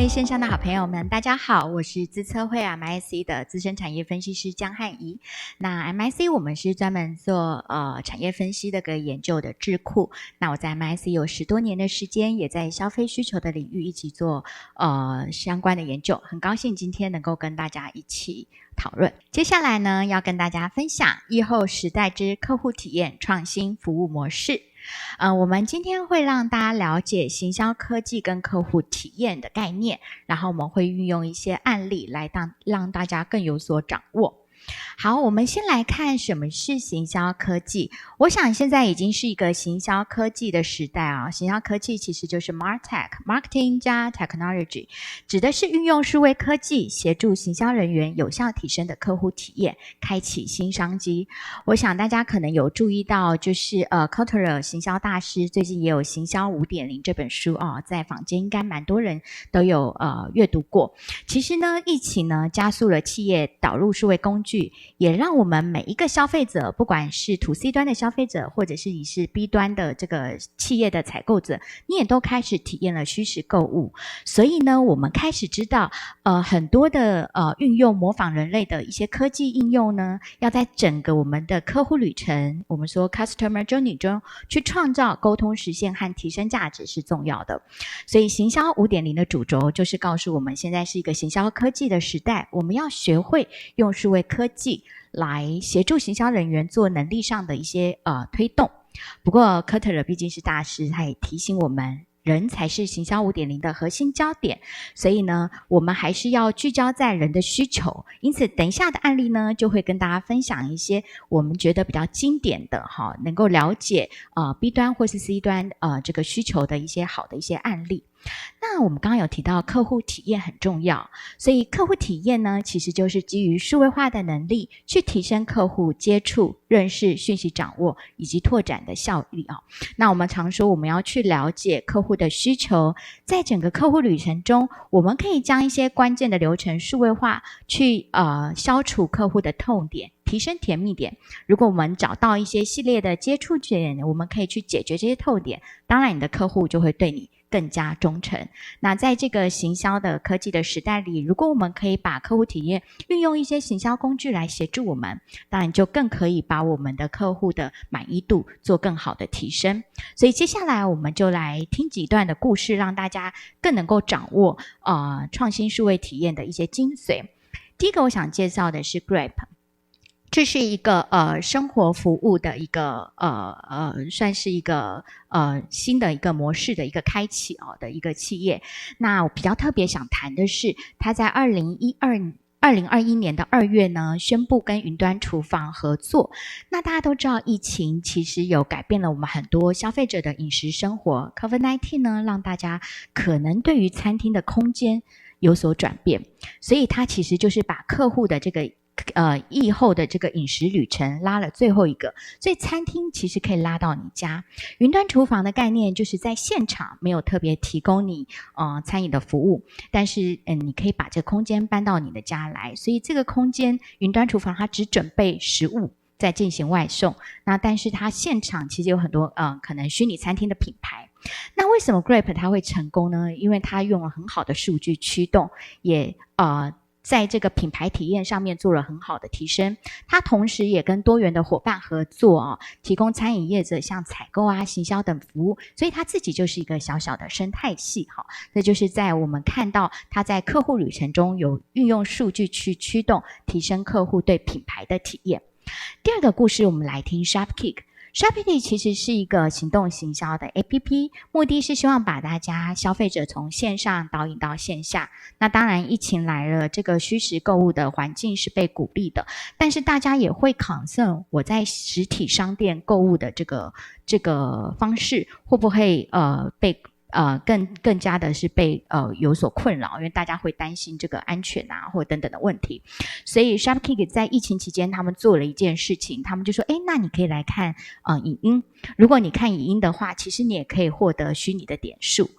位线上的好朋友们，大家好，我是资策会 MIC 的资深产业分析师江汉怡。那 MIC 我们是专门做产业分析的个研究的智库。那我在 MIC 有10多年的时间，也在消费需求的领域一起做相关的研究。很高兴今天能够跟大家一起讨论。接下来呢，要跟大家分享疫后时代之客户体验创新服务模式。我们今天会让大家了解行销科技跟客户体验的概念，然后我们会运用一些案例来让大家更有所掌握。好，我们先来看什么是行销科技。我想现在已经是一个行销科技的时代啊。行销科技其实就是 Martech，Marketing 加 Technology， 指的是运用数位科技协助行销人员有效提升的客户体验，开启新商机。我想大家可能有注意到，就是Kotler 行销大师最近也有行销 5.0 这本书在坊间应该蛮多人都有阅读过。其实呢，疫情呢加速了企业导入数位工具，也让我们每一个消费者，不管是 To C 端的消费者，或者是你是 B 端的这个企业的采购者，你也都开始体验了虚实购物。所以呢，我们开始知道很多的运用模仿人类的一些科技应用呢，要在整个我们的客户旅程，我们说 Customer Journey 中去创造沟通实现和提升价值是重要的。所以行销 5.0 的主轴就是告诉我们，现在是一个行销科技的时代，我们要学会用数位科技来协助行销人员做能力上的一些推动。不过科特勒毕竟是大师，他也提醒我们，人才是行销 5.0 的核心焦点，所以呢，我们还是要聚焦在人的需求。因此等一下的案例呢，就会跟大家分享一些我们觉得比较经典的能够了解B 端或是 C 端这个需求的一些好的一些案例。那我们刚刚有提到客户体验很重要，所以客户体验呢，其实就是基于数位化的能力去提升客户接触、认识、讯息掌握以及拓展的效率那我们常说我们要去了解客户的需求，在整个客户旅程中，我们可以将一些关键的流程数位化，去消除客户的痛点，提升甜蜜点。如果我们找到一些系列的接触点，我们可以去解决这些痛点，当然你的客户就会对你更加忠诚。那在这个行销的科技的时代里，如果我们可以把客户体验运用一些行销工具来协助我们，当然就更可以把我们的客户的满意度做更好的提升。所以接下来我们就来听几段的故事，让大家更能够掌握创新数位体验的一些精髓。第一个我想介绍的是 Grab，这是一个生活服务的一个算是一个新的一个模式的一个开启的一个企业。那我比较特别想谈的是，它在2021年的2月呢，宣布跟云端厨房合作。那大家都知道，疫情其实有改变了我们很多消费者的饮食生活。COVID-19 呢，让大家可能对于餐厅的空间有所转变，所以它其实就是把客户的这个疫后的这个饮食旅程拉了最后一个，所以餐厅其实可以拉到你家。云端厨房的概念就是在现场没有特别提供你餐饮的服务，但是你可以把这个空间搬到你的家来，所以这个空间云端厨房它只准备食物再进行外送，那但是它现场其实有很多可能虚拟餐厅的品牌。那为什么 Grab 它会成功呢？因为它用了很好的数据驱动，也在这个品牌体验上面做了很好的提升。它同时也跟多元的伙伴合作提供餐饮业者像采购行销等服务，所以它自己就是一个小小的生态系这就是在我们看到它在客户旅程中有运用数据去驱动提升客户对品牌的体验。第二个故事我们来听 Shopkick。Shopkick 其实是一个行动行销的 APP， 目的是希望把大家消费者从线上导引到线下。那当然疫情来了，这个虚实购物的环境是被鼓励的，但是大家也会 concern 我在实体商店购物的这个方式会不会被更加的是被有所困扰，因为大家会担心这个安全或等等的问题。所以 Shopkick 在疫情期间他们做了一件事情，他们就说那你可以来看影音，如果你看影音的话，其实你也可以获得虚拟的点数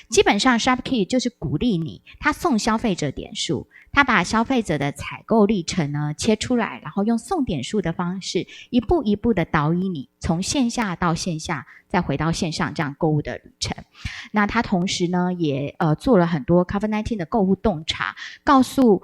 基本上 Shopkick 就是鼓励你，他送消费者点数，他把消费者的采购历程呢切出来，然后用送点数的方式一步一步的导引你从线下到线下再回到线上这样购物的旅程。那他同时呢也做了很多 COVID-19 的购物洞察，告诉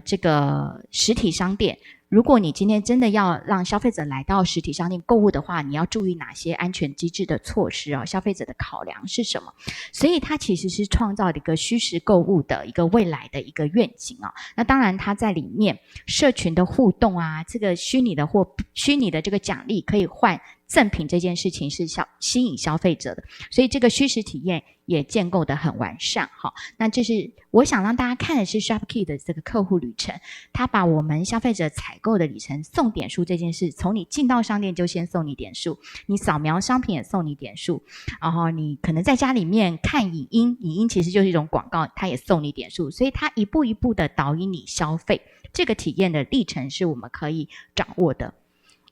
这个实体商店，如果你今天真的要让消费者来到实体商店购物的话，你要注意哪些安全机制的措施消费者的考量是什么？所以它其实是创造了一个虚实购物的一个未来的一个愿景那当然它在里面社群的互动这个虚拟的这个奖励可以换赠品这件事情是吸引消费者的，所以这个虚实体验也建构得很完善那这是我想让大家看的是 ShopKeep 的这个客户旅程，他把我们消费者采购的里程送点数这件事，从你进到商店就先送你点数，你扫描商品也送你点数，然后你可能在家里面看影音其实就是一种广告，它也送你点数，所以它一步一步的导引你消费，这个体验的历程是我们可以掌握的。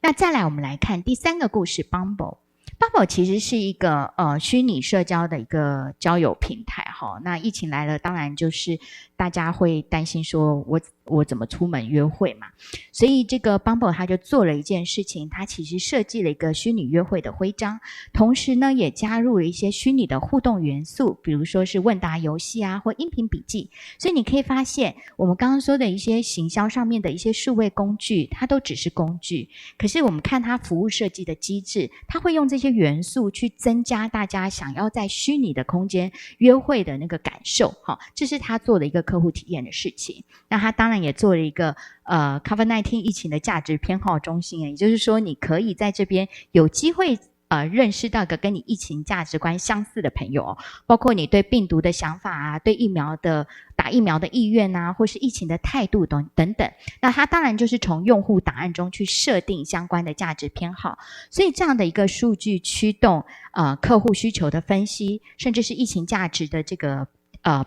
那再来我们来看第三个故事 Bumble 其实是一个虚拟社交的一个交友平台那疫情来了，当然就是大家会担心说我怎么出门约会嘛，所以这个 Bumble 他就做了一件事情，他其实设计了一个虚拟约会的徽章，同时呢也加入了一些虚拟的互动元素，比如说是问答游戏或音频笔记，所以你可以发现我们刚刚说的一些行销上面的一些数位工具，它都只是工具，可是我们看它服务设计的机制，它会用这些元素去增加大家想要在虚拟的空间约会的那个感受这是他做的一个客户体验的事情。那他当然也做了一个COVID-19 疫情的价值偏好中心，也就是说你可以在这边有机会认识到一个跟你疫情价值观相似的朋友包括你对病毒的想法对打疫苗的意愿或是疫情的态度等等。那它当然就是从用户档案中去设定相关的价值偏好，所以这样的一个数据驱动客户需求的分析，甚至是疫情价值的这个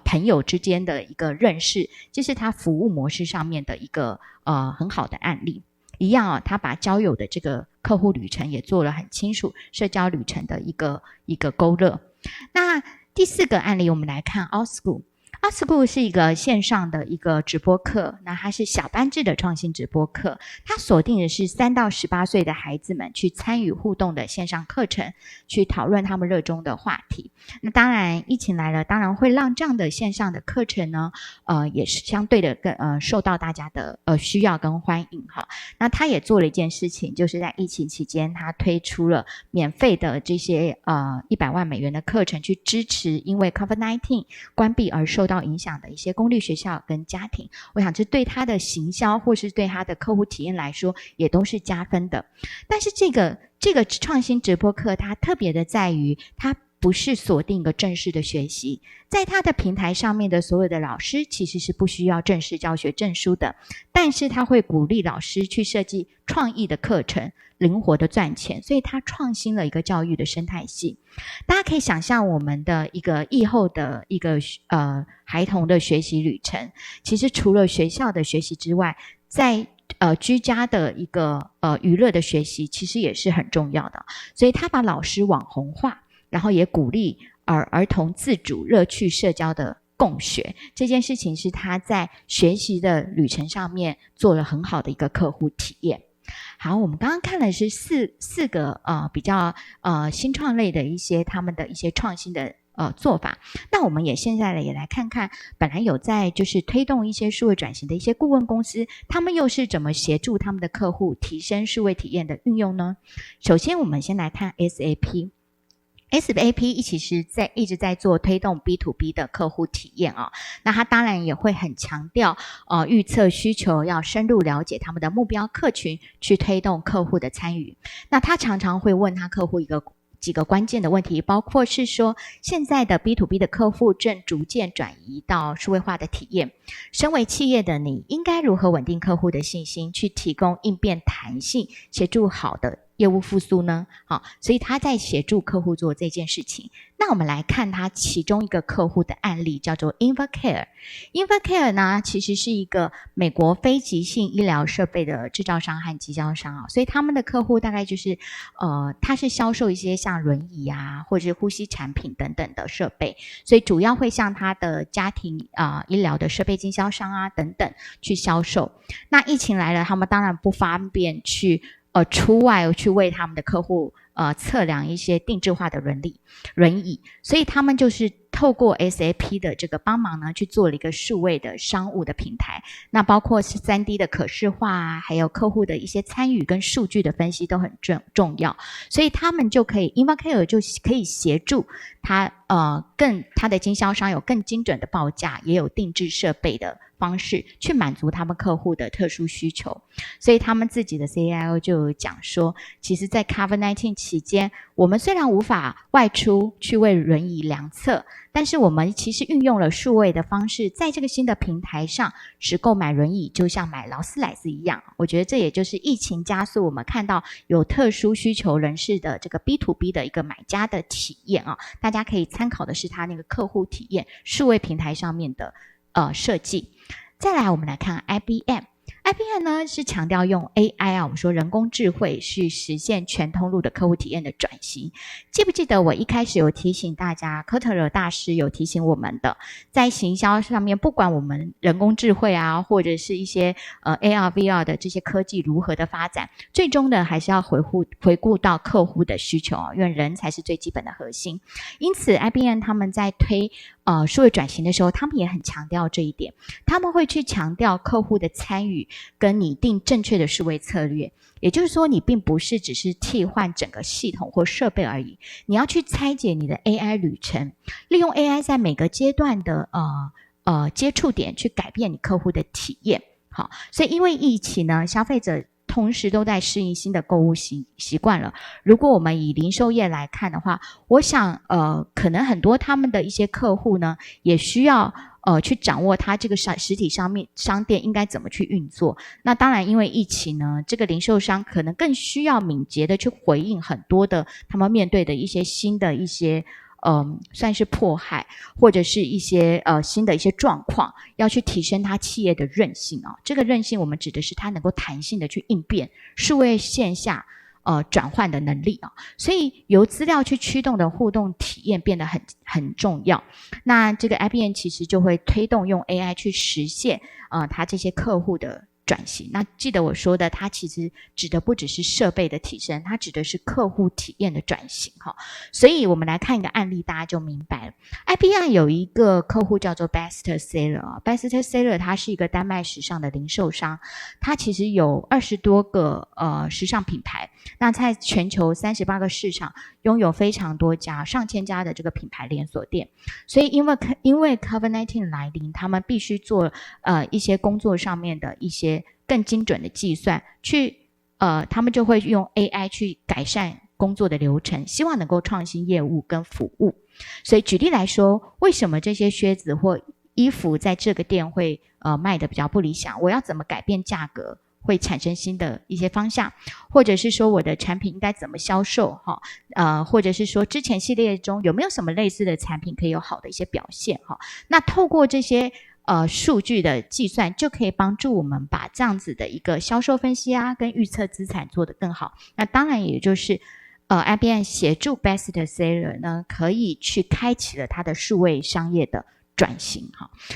朋友之间的一个认识，这是他服务模式上面的一个很好的案例。一样他把交友的这个客户旅程也做了很清楚，社交旅程的一个勾勒。那第四个案例我们来看 OutSchool。OutSchool 是一个线上的一个直播课，那它是小班制的创新直播课，它锁定的是3到18岁的孩子们去参与互动的线上课程，去讨论他们热衷的话题。那当然疫情来了，当然会让这样的线上的课程呢也是相对的受到大家的需要跟欢迎那他也做了一件事情，就是在疫情期间他推出了免费的这些100万美元的课程，去支持因为 COVID-19 关闭而受到影响的一些公立学校跟家庭，我想这对他的行销或是对他的客户体验来说也都是加分的。但是这个创新直播课它特别的在于，它不是锁定一个正式的学习，在他的平台上面的所有的老师其实是不需要正式教学证书的，但是他会鼓励老师去设计创意的课程，灵活的赚钱，所以他创新了一个教育的生态系。大家可以想象我们的一个疫后的一个孩童的学习旅程，其实除了学校的学习之外，在居家的一个娱乐的学习其实也是很重要的，所以他把老师网红化，然后也鼓励儿童自主乐趣社交的共学，这件事情是他在学习的旅程上面做了很好的一个客户体验。好，我们刚刚看的是四个比较新创类的一些他们的一些创新的做法。那我们也现在也来看看本来有在就是推动一些数位转型的一些顾问公司，他们又是怎么协助他们的客户提升数位体验的运用呢？首先我们先来看 SAP。SAP 其实一直在做推动 B2B 的客户体验那他当然也会很强调预测需求，要深入了解他们的目标客群，去推动客户的参与。那他常常会问他客户几个关键的问题，包括是说现在的 B2B 的客户正逐渐转移到数位化的体验，身为企业的你应该如何稳定客户的信心，去提供应变弹性，协助好的业务复苏呢？好，所以他在协助客户做这件事情。那我们来看他其中一个客户的案例，叫做 Invacare。Invacare 呢，其实是一个美国非急性医疗设备的制造商和经销商啊，所以他们的客户大概就是他是销售一些像轮椅啊，或者是呼吸产品等等的设备，所以主要会向他的家庭医疗的设备经销商啊等等去销售。那疫情来了，他们当然不方便去出外去为他们的客户测量一些定制化的轮椅，所以他们就是透过 SAP 的这个帮忙呢，去做了一个数位的商务的平台。那包括是 3D 的可视化啊，还有客户的一些参与跟数据的分析都很重要，所以他们就可以 Invacare 就可以协助他他的经销商有更精准的报价，也有定制设备的方式去满足他们客户的特殊需求。所以他们自己的 CIO 就有讲说，其实在 COVID-19 期间，我们虽然无法外出去为轮椅量测，但是我们其实运用了数位的方式，在这个新的平台上，只购买轮椅就像买劳斯莱斯一样。我觉得这也就是疫情加速我们看到有特殊需求人士的这个 B2B 的一个买家的体验啊，大家可以参考的是他那个客户体验数位平台上面的设计。再来我们来看 IBM。IBM 呢是强调用 AI 啊，我们说人工智慧去实现全通路的客户体验的转型。记不记得我一开始有提醒大家，科特勒大师有提醒我们的，在行销上面，不管我们人工智慧啊，或者是一些AR、VR 的这些科技如何的发展，最终的还是要回顾到客户的需求啊，因为人才是最基本的核心。因此 IBM 他们在推数位转型的时候，他们也很强调这一点，他们会去强调客户的参与跟拟定正确的数位策略。也就是说，你并不是只是替换整个系统或设备而已，你要去拆解你的 AI 旅程，利用 AI 在每个阶段的接触点去改变你客户的体验。好，所以因为疫情呢，消费者同时都在适应新的购物习惯了。如果我们以零售业来看的话，我想可能很多他们的一些客户呢，也需要去掌握它这个实体商店应该怎么去运作。那当然因为疫情呢，这个零售商可能更需要敏捷的去回应很多的他们面对的一些新的一些算是迫害，或者是一些新的一些状况，要去提升它企业的韧性啊。这个韧性我们指的是它能够弹性的去应变数位线下转换的能力啊。所以由资料去驱动的互动体验变得很重要。那这个 IBM 其实就会推动用 AI 去实现它这些客户的转型。那记得我说的，它其实指的不只是设备的提升，它指的是客户体验的转型哈。所以我们来看一个案例，大家就明白了。IBM 有一个客户叫做 Best Seller。Best Seller 它是一个丹麦时尚的零售商，它其实有20多个时尚品牌，那在全球38个市场拥有非常多家上千家的这个品牌连锁店。所以因为 COVID-19 来临，他们必须做一些工作上面的一些更精准的计算，他们就会用 AI 去改善工作的流程，希望能够创新业务跟服务。所以举例来说，为什么这些靴子或衣服在这个店会卖的比较不理想，我要怎么改变价格会产生新的一些方向，或者是说我的产品应该怎么销售或者是说之前系列中有没有什么类似的产品可以有好的一些表现那透过这些数据的计算，就可以帮助我们把这样子的一个销售分析跟预测资产做得更好。那当然也就是IBM 协助 Best Seller 呢，可以去开启了它的数位商业的转型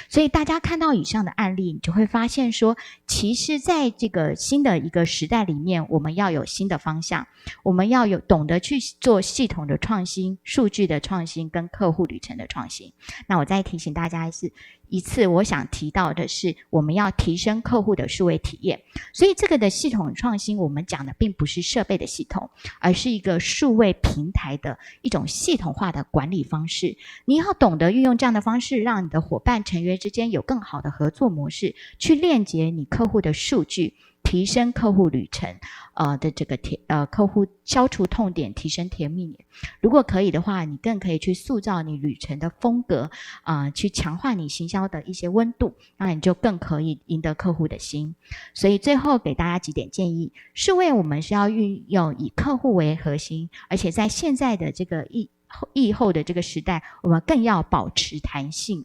所以大家看到以上的案例，你就会发现说，其实在这个新的一个时代里面，我们要有新的方向，我们要懂得去做系统的创新、数据的创新跟客户旅程的创新。那我再提醒大家一次，我想提到的是，我们要提升客户的数位体验。所以这个的系统创新，我们讲的并不是设备的系统，而是一个数位平台的一种系统化的管理方式。你要懂得运用这样的方式，让你的伙伴成员之间有更好的合作模式，去链接你客户的数据提升客户旅程的这个客户消除痛点，提升甜蜜点。如果可以的话，你更可以去塑造你旅程的风格去强化你行销的一些温度，那你就更可以赢得客户的心。所以最后给大家几点建议，数位我们是要运用以客户为核心，而且在现在的这个疫后的这个时代，我们更要保持弹性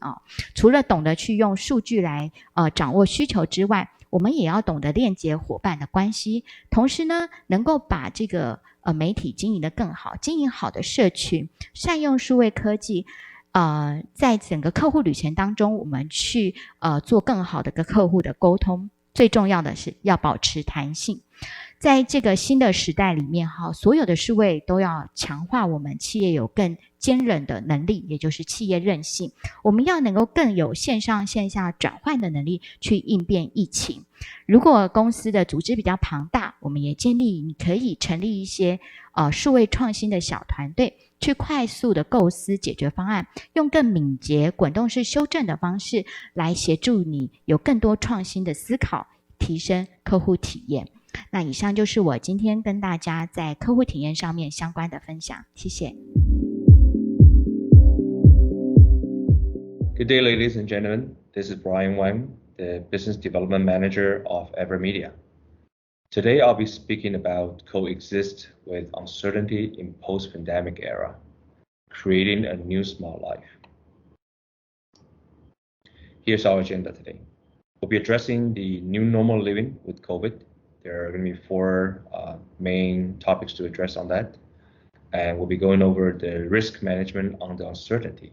除了懂得去用数据来掌握需求之外，我们也要懂得链接伙伴的关系，同时呢，能够把这个媒体经营得更好，经营好的社群，善用数位科技，在整个客户旅程当中，我们去做更好的跟客户的沟通。最重要的是要保持弹性。在这个新的时代里面所有的数位都要强化我们企业有更坚韧的能力，也就是企业韧性。我们要能够更有线上线下转换的能力去应变疫情。如果公司的组织比较庞大，我们也建议你可以成立一些数位创新的小团队，去快速的构思解决方案，用更敏捷滚动式修正的方式来协助你有更多创新的思考，提升客户体验。那以上就是我今天跟大家在客户体验上面相关的分享，谢谢。Good day, ladies and gentlemen. This is Brian Wang, the Business Development Manager of Evermedia. Today, I'll be speaking about coexist with uncertainty in post-pandemic era, creating a new smart life. Here's our agenda today. We'll be addressing the new normal living with COVID. There are going to be four main topics to address on that. And we'll be going over the risk management on the uncertainty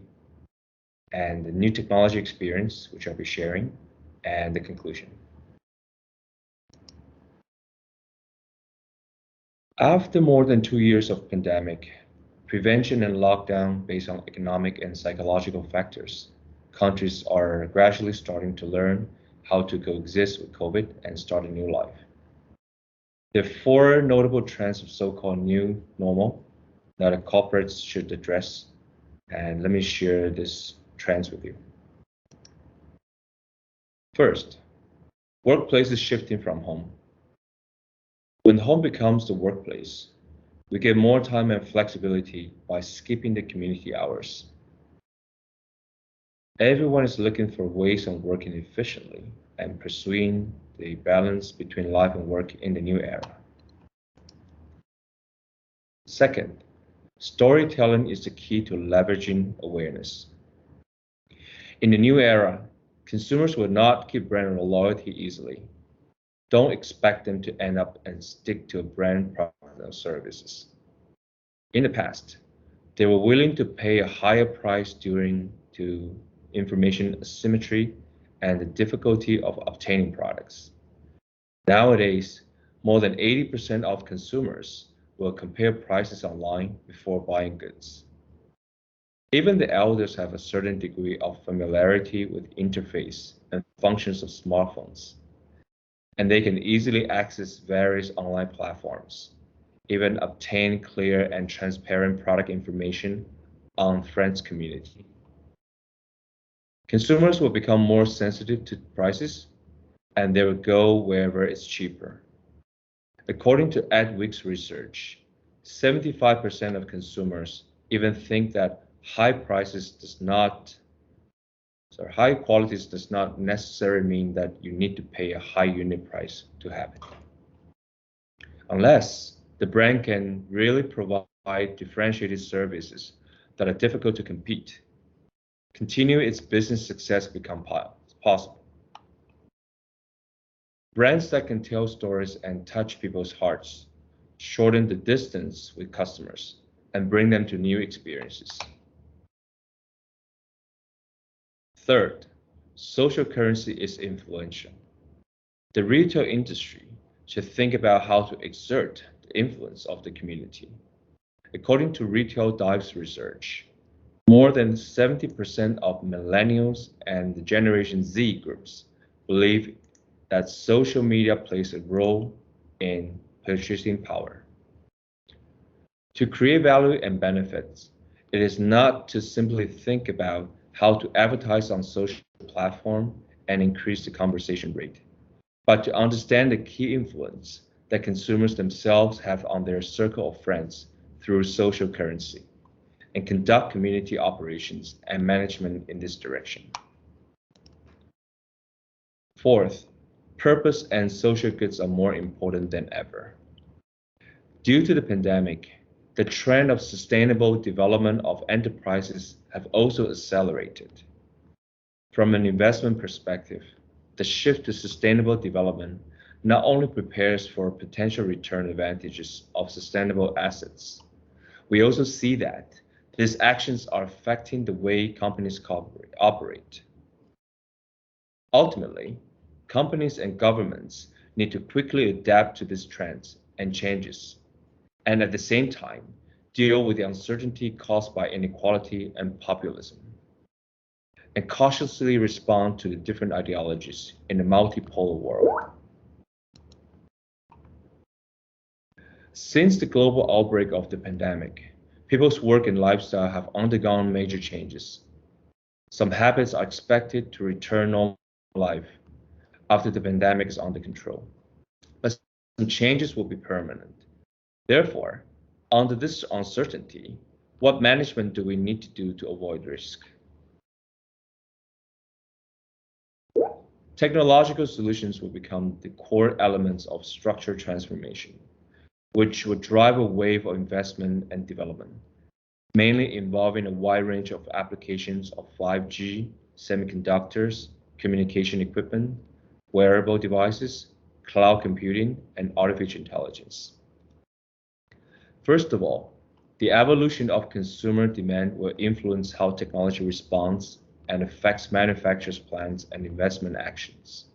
and the new technology experience, which I'll be sharing, and the conclusion. After more than 2 years of pandemic, prevention and lockdown based on economic and psychological factors, countries are gradually starting to learn how to coexist with COVID and start a new life. There are four notable trends of so-called new normal that corporates should address, and let me share these trends with you. First, workplace is shifting from home. When home becomes the workplace, we get more time and flexibility by skipping the community hours. Everyone is looking for ways of working efficiently and pursuing the balance between life and work in the new era. Second, storytelling is the key to leveraging awareness. In the new era, consumers will not keep brand loyalty easily. Don't expect them to end up and stick to a brand product or services. In the past, they were willing to pay a higher price due to information asymmetry and the difficulty of obtaining products. Nowadays, more than 80% of consumers will compare prices online before buying goods. Even the elders have a certain degree of familiarity with interface and functions of smartphones, and they can easily access various online platforms, even obtain clear and transparent product information on friends community. Consumers will become more sensitive to prices, and they will go wherever it's cheaper. According to Adweek's research, 75% of consumers even think that high qualities does not necessarily mean that you need to pay a high unit price to have it. Unless the brand can really provide differentiated services that are difficult to compete, continue its business success become possible. Brands that can tell stories and touch people's hearts shorten the distance with customers and bring them to new experiences. Third, social currency is influential. The retail industry should think about how to exert the influence of the community. According to Retail Dive's research, more than 70% of millennials and the Generation Z groups believe that social media plays a role in purchasing power. To create value and benefits, it is not to simply think about how to advertise on social platform and increase the conversation rate, but to understand the key influence that consumers themselves have on their circle of friends through social currency, and conduct community operations and management in this direction. Fourth, purpose and social goods are more important than ever. Due to the pandemic, the trend of sustainable development of enterprises have also accelerated. From an investment perspective, the shift to sustainable development not only prepares for potential return advantages of sustainable assets, we also see that these actions are affecting the way companies operate. Ultimately, companies and governments need to quickly adapt to these trends and changes, and at the same time, deal with the uncertainty caused by inequality and populism, and cautiously respond to the different ideologies in a multipolar world. Since the global outbreak of the pandemic, people's work and lifestyle have undergone major changes. Some habits are expected to return normal life after the pandemic is under control, but some changes will be permanent. Therefore, under this uncertainty, what management do we need to do to avoid risk? Technological solutions will become the core elements of structural transformation, which would drive a wave of investment and development, mainly involving a wide range of applications of 5G, semiconductors, communication equipment, wearable devices, cloud computing, and artificial intelligence. First of all, the evolution of consumer demand will influence how technology responds and affects manufacturers' plans and investment actions.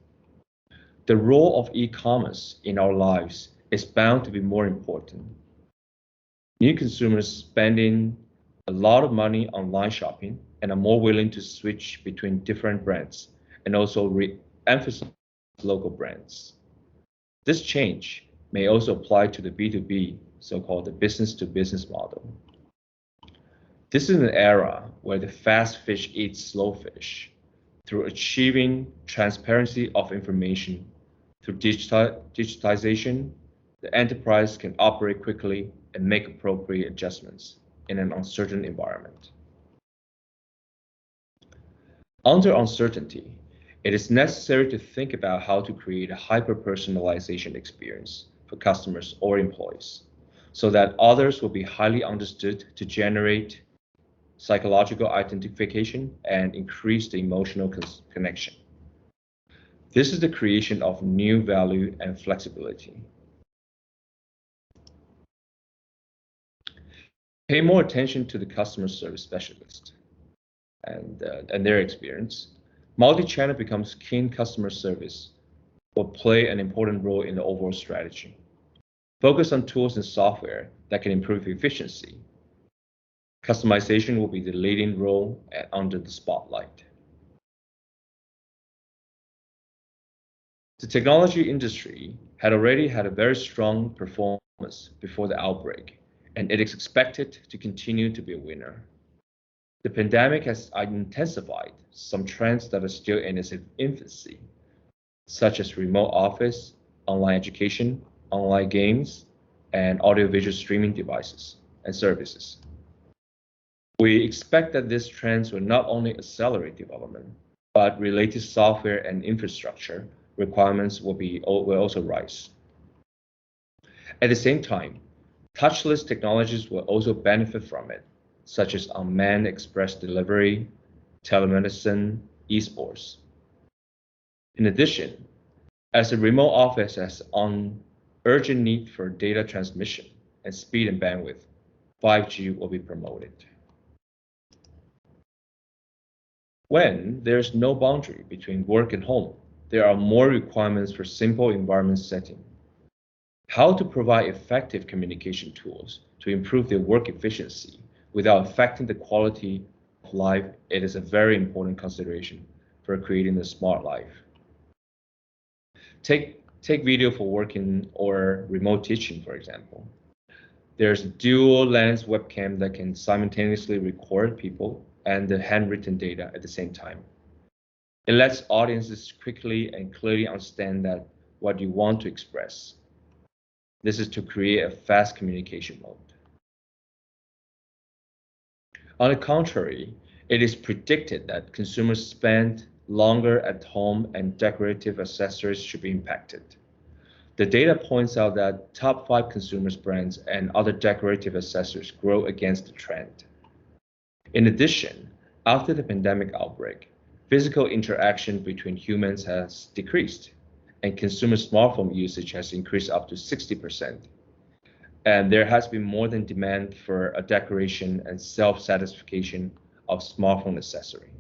The role of e-commerce in our lives is bound to be more important. New consumers spending a lot of money online shopping and are more willing to switch between different brands and also re-emphasize local brands. This change may also apply to the B2B, so-called the business-to-business model. This is an era where the fast fish eats slow fish. Through achieving transparency of information, through digitization, the enterprise can operate quickly and make appropriate adjustments in an uncertain environment. Under uncertainty, it is necessary to think about how to create a hyper-personalization experience for customers or employees, so that others will be highly understood to generate psychological identification and increase the emotional connection. This is the creation of new value and flexibility. Pay more attention to the customer service specialist and their experience. Multi-channel becomes keen customer service will play an important role in the overall strategy. Focus on tools and software that can improve efficiency. Customization will be the leading role under the spotlight. The technology industry had already had a very strong performance before the outbreak, and it is expected to continue to be a winner. The pandemic has intensified some trends that are still in its infancy, such as remote office, online education, online games, and audiovisual streaming devices and services. We expect that these trends will not only accelerate development, but related software and infrastructure requirements will also rise. At the same time, touchless technologies will also benefit from it, such as unmanned express delivery, telemedicine, esports. In addition, as a remote office has an urgent need for data transmission and speed and bandwidth, 5G will be promoted. When there's no boundary between work and home, there are more requirements for simple environment setting. How to provide effective communication tools to improve their work efficiency without affecting the quality of life, it is a very important consideration for creating a smart life. Take video for working or remote teaching, for example. There's a dual lens webcam that can simultaneously record people and the handwritten data at the same time. It lets audiences quickly and clearly understand that what you want to express. This is to create a fast communication mode. On the contrary, it is predicted that consumers spend longer at home and decorative accessories should be impacted. The data points out that top 5 consumers brands and other decorative accessories grow against the trend. In addition, after the pandemic outbreak, physical interaction between humans has decreased, and consumer smartphone usage has increased up to 60%. And there has been more than demand for a decoration and self-satisfaction of smartphone accessory.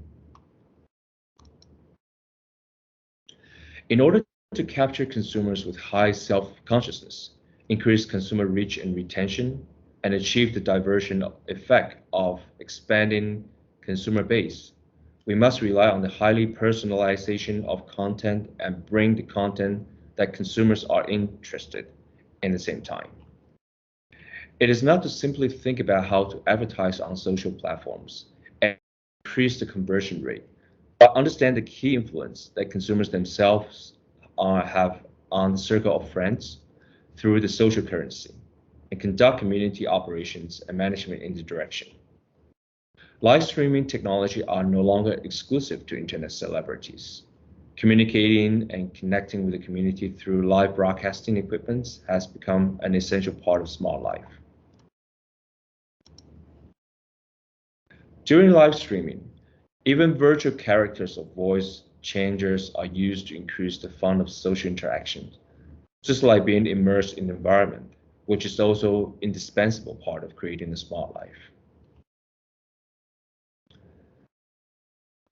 In order to capture consumers with high self-consciousness, increase consumer reach and retention, and achieve the diversion effect of expanding consumer base, we must rely on the highly personalization of content and bring the content that consumers are interested in the same time. It is not to simply think about how to advertise on social platforms and increase the conversion rate, but understand the key influence that consumers themselves have on the circle of friends through the social currency, and conduct community operations and management in the direction. Live streaming technology are no longer exclusive to internet celebrities. Communicating and connecting with the community through live broadcasting equipment has become an essential part of smart life. During live streaming, even virtual characters or voice changers are used to increase the fun of social interaction, just like being immersed in the environment, which is also an indispensable part of creating a smart life.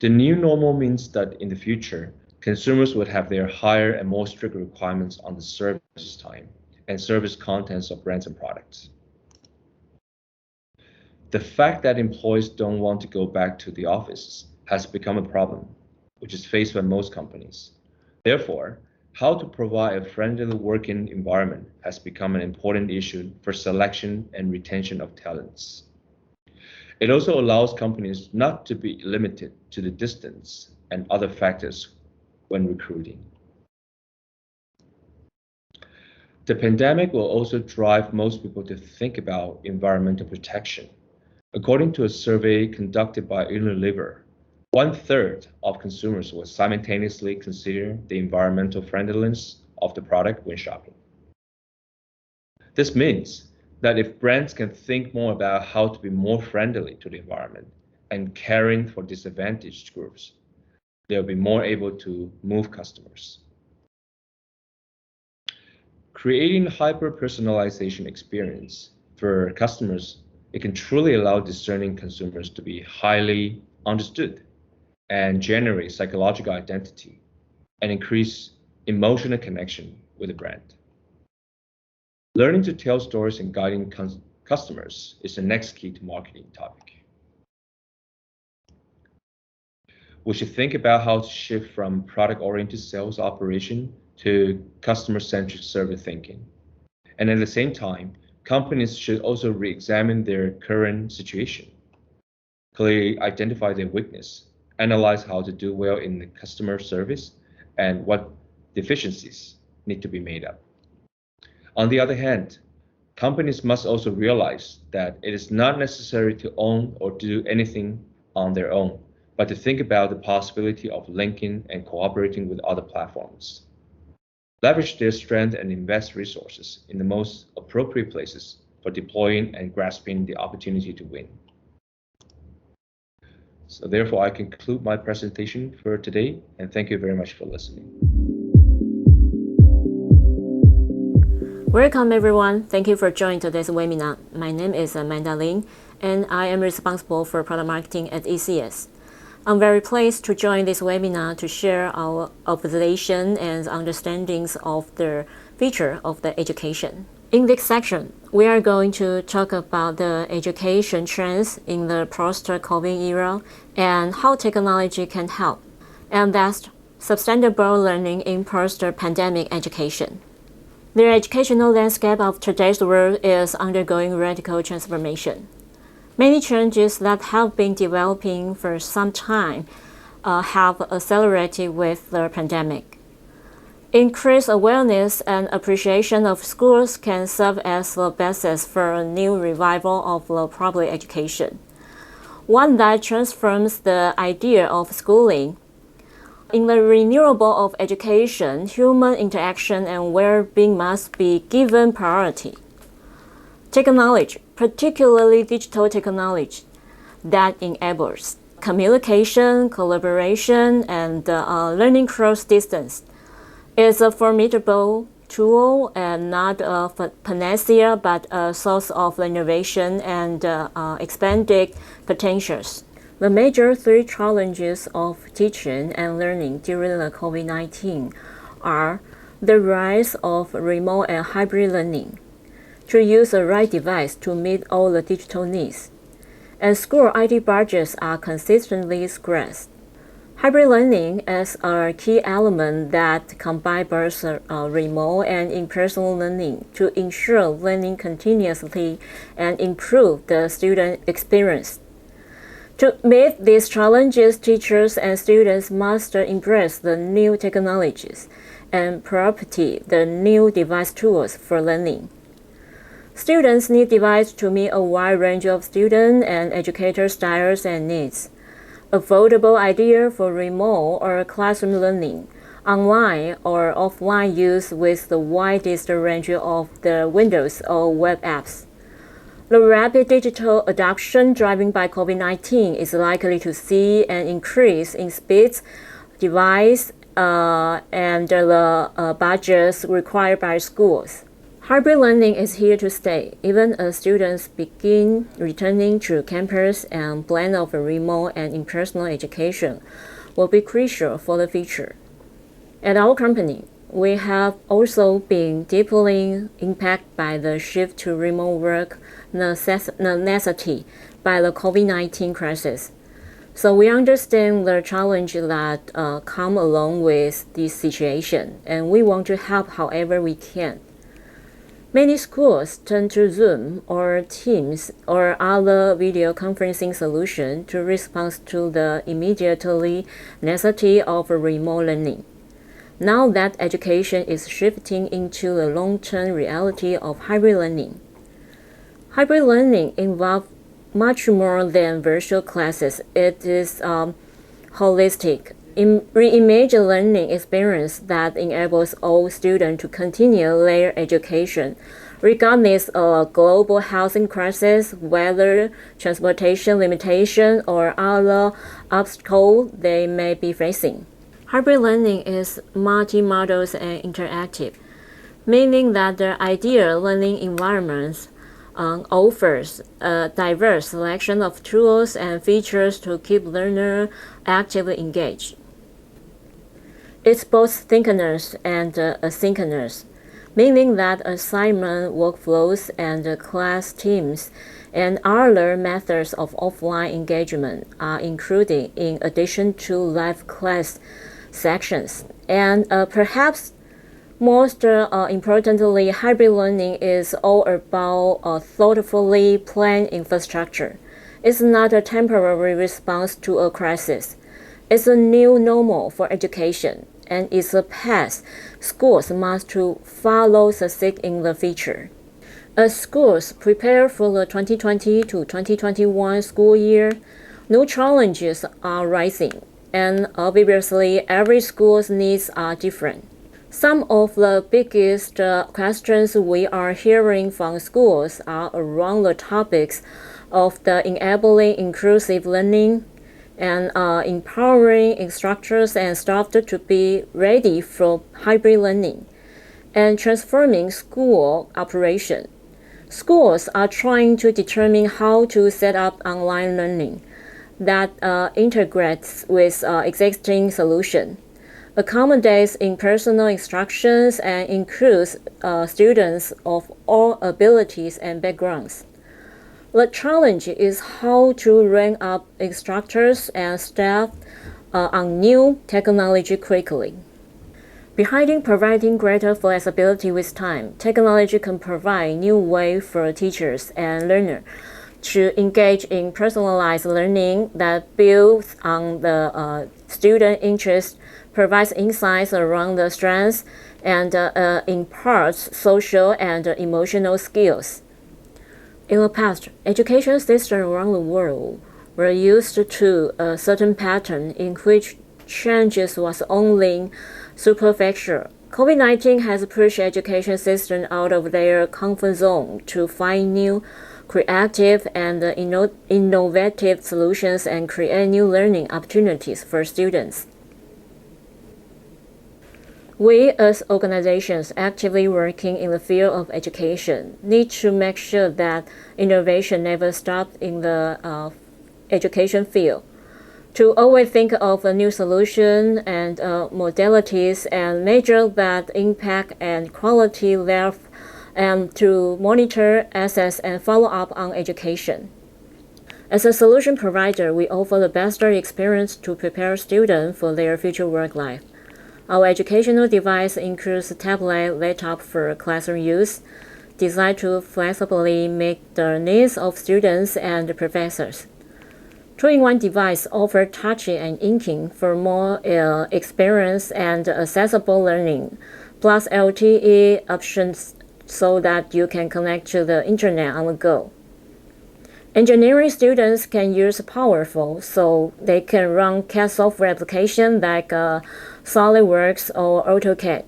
The new normal means that in the future, consumers would have their higher and more strict requirements on the service time and service contents of brands and products. The fact that employees don't want to go back to the office has become a problem, which is faced by most companies. Therefore, how to provide a friendly working environment has become an important issue for selection and retention of talents. It also allows companies not to be limited to the distance and other factors when recruiting. The pandemic will also drive most people to think about environmental protection. According to a survey conducted by Unilever, 1/3 of consumers will simultaneously consider the environmental friendliness of the product when shopping. This means that if brands can think more about how to be more friendly to the environment and caring for disadvantaged groups, they'll be more able to move customers. Creating hyper-personalization experience for customers, it can truly allow discerning consumers to be highly understood and generate psychological identity and increase emotional connection with the brand. Learning to tell stories and guiding customers is the next key to marketing topic. We should think about how to shift from product-oriented sales operation to customer-centric service thinking. And at the same time, companies should also re-examine their current situation, clearly identify their weakness, analyze how to do well in the customer service, and what deficiencies need to be made up. On the other hand, companies must also realize that it is not necessary to own or do anything on their own, but to think about the possibility of linking and cooperating with other platforms. Leverage their strength and invest resources in the most appropriate places for deploying and grasping the opportunity to win. So therefore, I conclude my presentation for today, and thank you very much for listening. Welcome everyone. Thank you for joining today's webinar. My name is Amanda Lin, and I am responsible for product marketing at ECS. I'm very pleased to join this webinar to share our observation and understandings of the future of the education. In this section, we are going to talk about the education trends in the post-COVID era and how technology can help, and that's sustainable learning in post-pandemic education. The educational landscape of today's world is undergoing radical transformation. Many changes that have been developing for some time have accelerated with the pandemic. Increased awareness and appreciation of schools can serve as the basis for a new revival of the public education, one that transforms the idea of schooling. In the renewal of education, human interaction and well-being must be given priority. Technology, particularly digital technology, that enables communication, collaboration, and learning cross distance, is a formidable tool and not a panacea but a source of innovation and expanded potentials. The major three challenges of teaching and learning during the COVID-19 are the rise of remote and hybrid learning, to use the right device to meet all the digital needs, and school IT budgets are consistently scarce. Hybrid learning is a key element that combines both remote and in-person learning to ensure learning continuously and improve the student experience. To meet these challenges, teachers and students must embrace the new technologies and appropriate the new device tools for learning. Students need devices to meet a wide range of student and educator styles and needs. Affordable idea for remote or classroom learning, online or offline use with the widest range of the Windows or web apps. The rapid digital adoption driven by COVID-19 is likely to see an increase in speeds, device, and the budgets required by schools. Hybrid learning is here to stay, even as students begin returning to campus, and blend of remote and in-person education will be crucial for the future. At our company, we have also been deeply impacted by the shift to remote work necessity by the COVID-19 crisis. So we understand the challenge that come along with this situation, and we want to help however we can. Many schools turn to Zoom or Teams or other video conferencing solutions to respond to the immediately necessity of remote learning. Now that education is shifting into the long-term reality of hybrid learning. Hybrid learning involves much more than virtual classes. It is holistic, reimagined learning experience that enables all students to continue their education, regardless of global housing crisis, weather, transportation limitation, or other obstacles they may be facing. Hybrid learning is multi-modal and interactive, meaning that the ideal learning environments offers a diverse selection of tools and features to keep learners actively engaged. It's both synchronous and asynchronous, meaning that assignment workflows and class teams and other methods of offline engagement are included in addition to live class sections. And perhaps most importantly, hybrid learning is all about a thoughtfully planned infrastructure. It's not a temporary response to a crisis. It's a new normal for education, and it's a path schools must to follow succeed in the future. As schools prepare for the 2020 to 2021 school year, new challenges are rising, and obviously every school's needs are different. Some of the biggest questions we are hearing from schools are around the topics of the enabling inclusive learning and empowering instructors and staff to be ready for hybrid learning and transforming school operation. Schools are trying to determine how to set up online learning that integrates with existing solutions, accommodates in-person instructions, and includes students of all abilities and backgrounds. The challenge is how to ramp up instructors and staff on new technology quickly. Behind providing greater flexibility with time, technology can provide new ways for teachers and learners to engage in personalized learning that builds on the student interest, provides insights around the strengths, and imparts social and emotional skills. In the past, education systems around the world were used to a certain pattern in which changes was only superficial. COVID-19 has pushed education systems out of their comfort zone to find new, creative, and innovative solutions and create new learning opportunities for students. We, as organizations actively working in the field of education, need to make sure that innovation never stops in the education field. To always think of a new solution and modalities and measure that impact and quality thereof, and to monitor, assess, and follow up on education. As a solution provider, we offer the best experience to prepare students for their future work life. Our educational device includes tablet, laptop for classroom use, designed to flexibly meet the needs of students and professors. Two-in-one device offer touching and inking for more experience and accessible learning, plus LTE options so that you can connect to the internet on the go. Engineering students can use Powerful so they can run CAD software applications like SolidWorks or AutoCAD.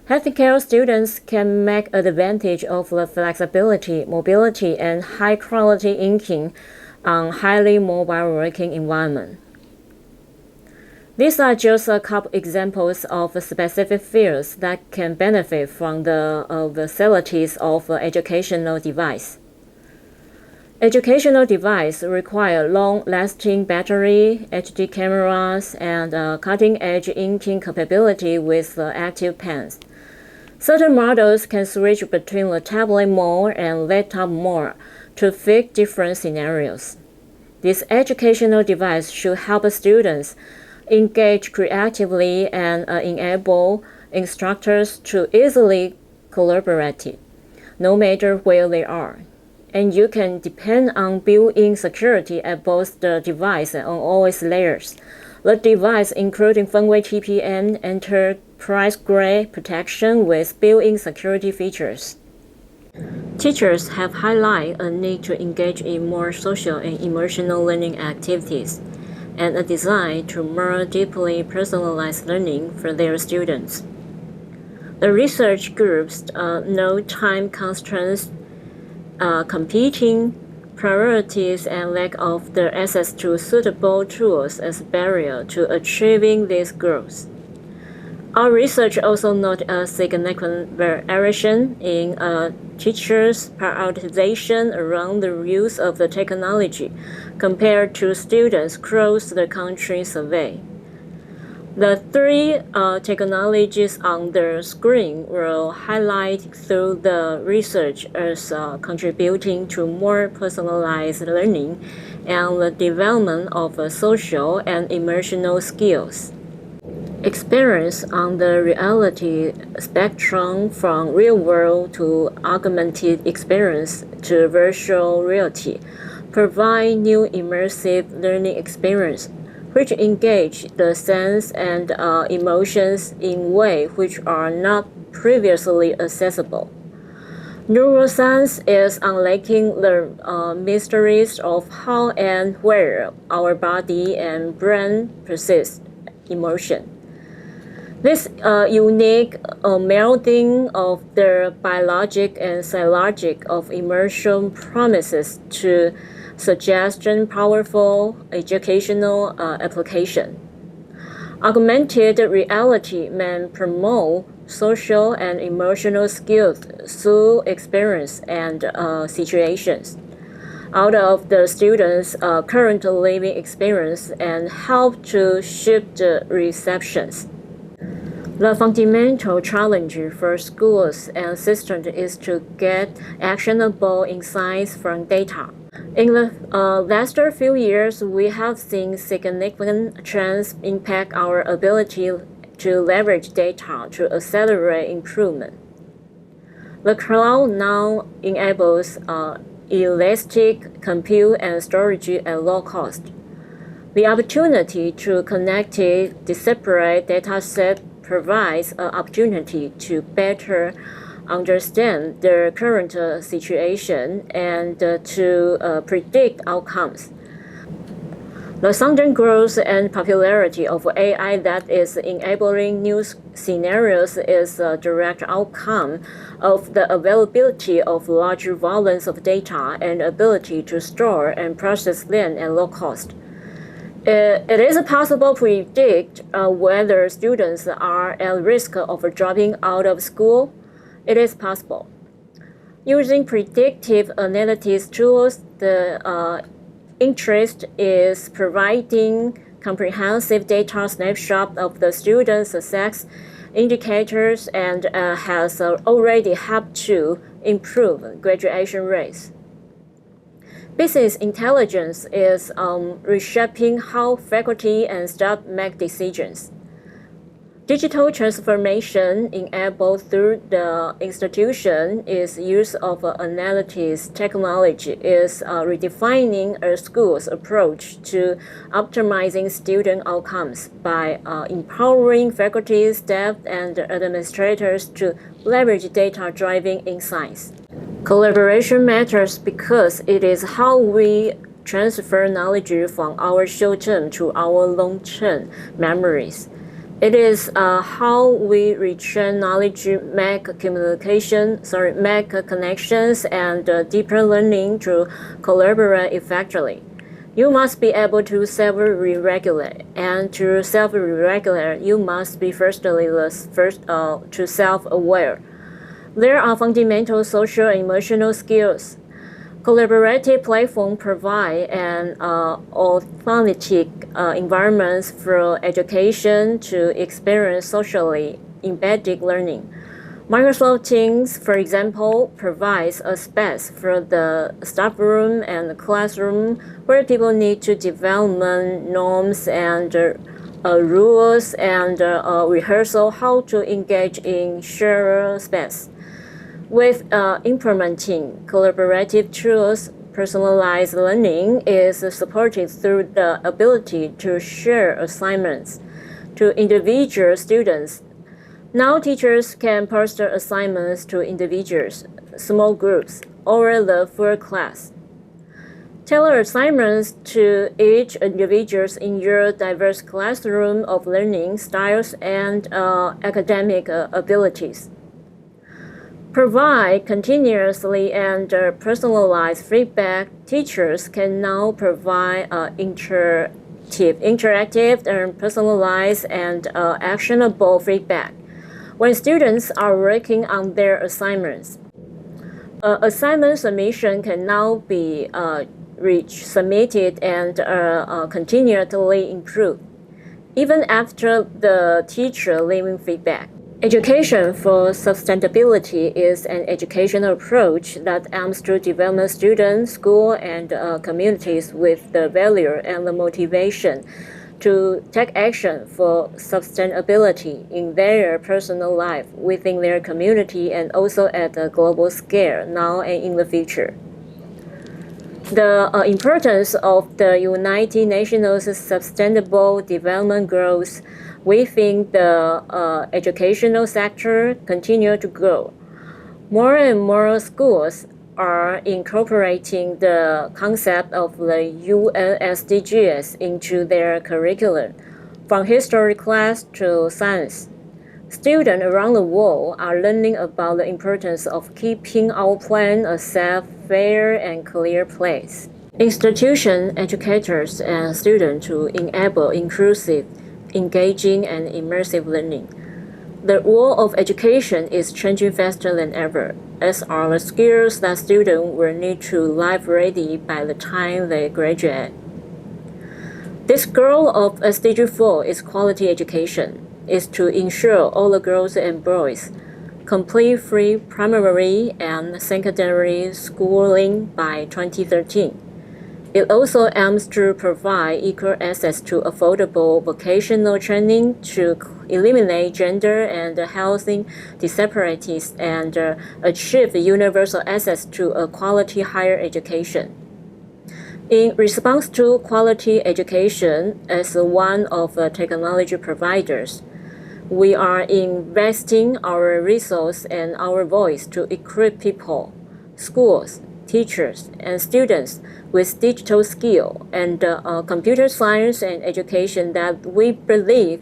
Healthcare students can make advantage of the flexibility, mobility, and high-quality inking on highly mobile working environment. These are just a couple examples of specific fields that can benefit from the facilities of educational device. Educational devices require long-lasting battery, HD cameras, and cutting-edge inking capability with active pens. Certain models can switch between the tablet mode and laptop mode to fit different scenarios. This educational device should help students engage creatively and enable instructors to easily collaborate, no matter where they are. And you can depend on built-in security at both the device and on OS layers. The device, including Fenway TPM, enterprise-grade protection with built-in security features. Teachers have highlighted a need to engage in more social and emotional learning activities and a desire to more deeply personalize learning for their students. The research groups note time constraints, competing priorities, and lack of the access to suitable tools as a barrier to achieving these goals. Our research also noted a significant variation in teachers' prioritization around the use of the technology compared to students across the country survey. The three technologies on the screen were highlighted through the research as contributing to more personalized learning and the development of social and emotional skills. Experience on the reality spectrum from real-world to augmented experience to virtual reality provide new immersive learning experience which engage the sense and emotions in ways which are not previously accessible. Neuroscience is unlocking the mysteries of how and where our body and brain process emotion. This unique melding of the biologic and psychologic of immersion promises to suggestion powerful educational application. Augmented reality may promote social and emotional skills through experience and situations out of the students' current living experience and help to shift the receptions. The fundamental challenge for schools and systems is to get actionable insights from data. In the last few years, we have seen significant trends impact our ability to leverage data to accelerate improvement. The cloud now enables elastic compute and storage at low cost. The opportunity to connect disparate data set provides an opportunity to better understand the current situation and to predict outcomes. The sudden growth and popularity of AI that is enabling new scenarios is a direct outcome of the availability of large volumes of data and ability to store and process them at low cost. It is possible to predict whether students are at risk of dropping out of school. It is possible. Using predictive analytics tools, the interest is providing comprehensive data snapshot of the students' success indicators and has already helped to improve graduation rates. Business intelligence is reshaping how faculty and staff make decisions. Digital transformation enabled through the institution is use of analytics technology is redefining a school's approach to optimizing student outcomes by empowering faculty, staff, and administrators to leverage data-driven insights. Collaboration matters because it is how we transfer knowledge from our short-term to our long-term memories. It is how we retrain knowledge, make connections, and deeper learning to collaborate effectively. You must be able to self-regulate, and to self-regulate, you must be to self-aware. There are fundamental social and emotional skills. Collaborative platforms provide an authentic environment for education to experience socially embedded learning. Microsoft Teams, for example, provides a space for the staff room and the classroom where people need to develop norms and rules and rehearsal how to engage in shared space. With implementing collaborative tools, personalized learning is supported through the ability to share assignments to individual students. Now teachers can post assignments to individuals, small groups, or the full class. Tailor assignments to each individual in your diverse classroom of learning styles and academic abilities. Provide continuously and personalized feedback. Teachers can now provide interactive and personalized and actionable feedback when students are working on their assignments. Assignment submission can now be submitted and continually improved, even after the teacher leaving feedback. Education for sustainability is an educational approach that aims to develop students, school, and communities with the value and the motivation to take action for sustainability in their personal life, within their community, and also at a global scale, now and in the future. The importance of the United Nations Sustainable Development Goals within the educational sector continue to grow. More and more schools are incorporating the concept of the UN SDGs into their curriculum, from history class to science. Students around the world are learning about the importance of keeping our planet a safe, fair, and clear place. Institutions, educators, and students to enable inclusive, engaging, and immersive learning. The world of education is changing faster than ever, as are the skills that students will need to live ready by the time they graduate. This goal of SDG 4 is quality education, is to ensure all the girls and boys complete free primary and secondary schooling by 2013. It also aims to provide equal access to affordable vocational training to eliminate gender and housing disparities and achieve universal access to a quality higher education. In response to quality education as one of the technology providers, we are investing our resource and our voice to equip people, schools, teachers, and students with digital skill and computer science and education that we believe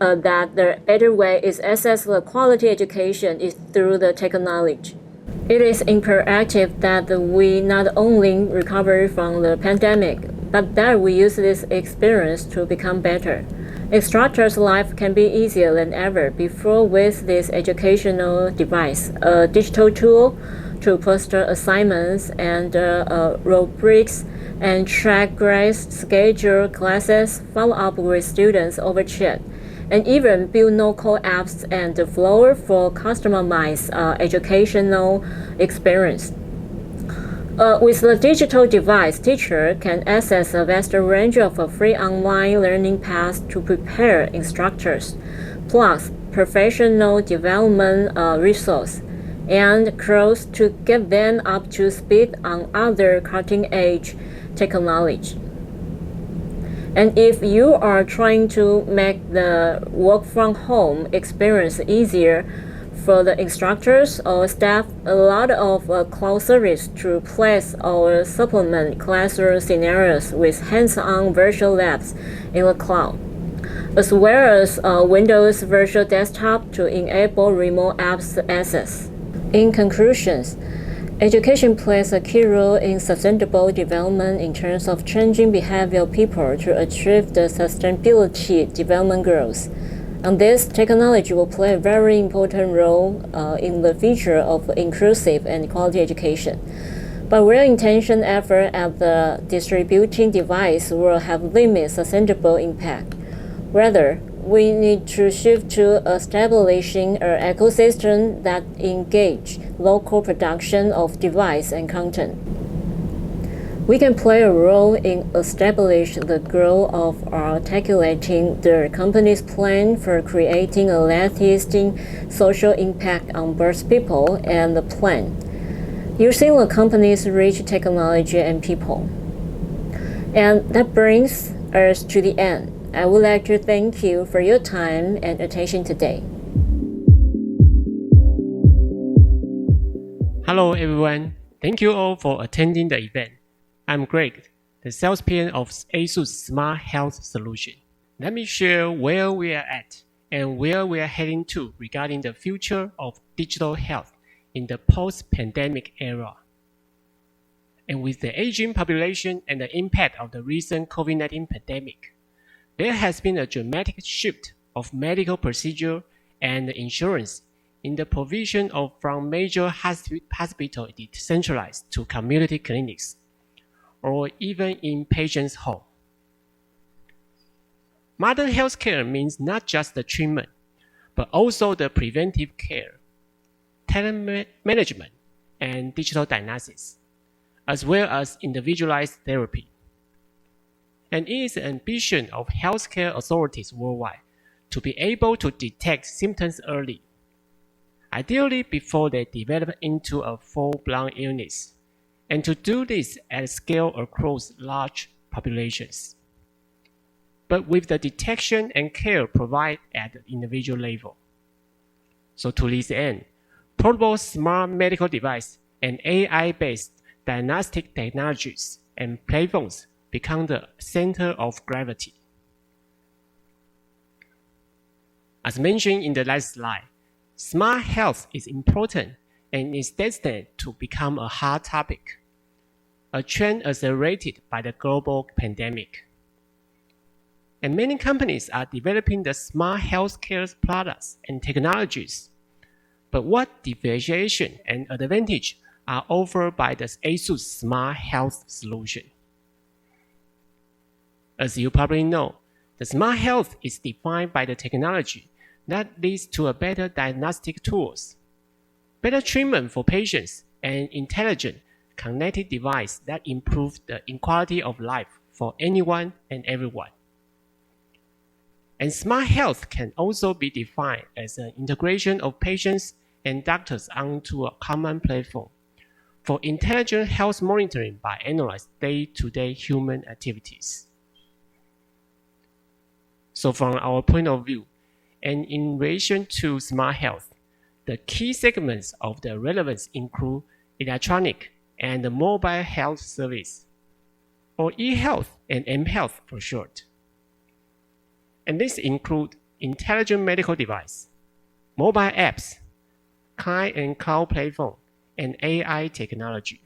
that the better way is access the quality education is through the technology. It is imperative that we not only recover from the pandemic, but that we use this experience to become better. Instructors' life can be easier than ever before with this educational device, a digital tool to post assignments and rubrics and track grades, schedule classes, follow up with students over chat, and even build no-code apps and flow for customized educational experience. With the digital device, teacher can access a vast range of free online learning paths to prepare instructors, plus professional development resource, and courses to get them up to speed on other cutting-edge technology. And if you are trying to make the work from home experience easier for the instructors or staff, a lot of cloud service to replace or supplement classroom scenarios with hands-on virtual labs in the cloud, as well as Windows Virtual Desktop to enable remote apps access. In conclusions, education plays a key role in sustainable development in terms of changing behavior of people to achieve the sustainability development goals. And this technology will play a very important role in the future of inclusive and quality education. But well-intentioned effort at the distributing device will have limited sustainable impact. Rather, we need to shift to establishing an ecosystem that engage local production of device and content. We can play a role in establishing the goal of articulating the company's plan for creating a lasting social impact on both people and the planet, using the company's rich technology and people. And that brings us to the end. I would like to thank you for your time and attention today. Hello everyone, thank you all for attending the event. I'm Greg, the sales PM of ASUS Smart Health Solution. Let me share where we are at and where we are heading to regarding the future of digital health in the post-pandemic era. And with the aging population and the impact of the recent COVID-19 pandemic, there has been a dramatic shift of medical procedure and insurance in the provision of from major hospitals decentralized to community clinics, or even in patients' home. Modern healthcare means not just the treatment, but also the preventive care, telemanagement, and digital diagnosis, as well as individualized therapy. And it is the ambition of healthcare authorities worldwide to be able to detect symptoms early, ideally before they develop into a full-blown illness, and to do this at scale across large populations, but with the detection and care provided at the individual level. So to this end, portable smart medical device and AI-based diagnostic technologies and platforms become the center of gravity. As mentioned in the last slide, smart health is important and is destined to become a hot topic, a trend accelerated by the global pandemic. And many companies are developing the smart healthcare products and technologies. But what differentiation and advantage are offered by the ASUS Smart Health Solution? As you probably know, the smart health is defined by the technology that leads to a better diagnostic tools, better treatment for patients, and intelligent connected device that improve the quality of life for anyone and everyone. And smart health can also be defined as an integration of patients and doctors onto a common platform, for intelligent health monitoring by analyzing day-to-day human activities. So from our point of view, and in relation to smart health, the key segments of the relevance include electronic and mobile health service, or e-health and m-health for short. And this include intelligent medical device, mobile apps, client and cloud platform, and AI technology.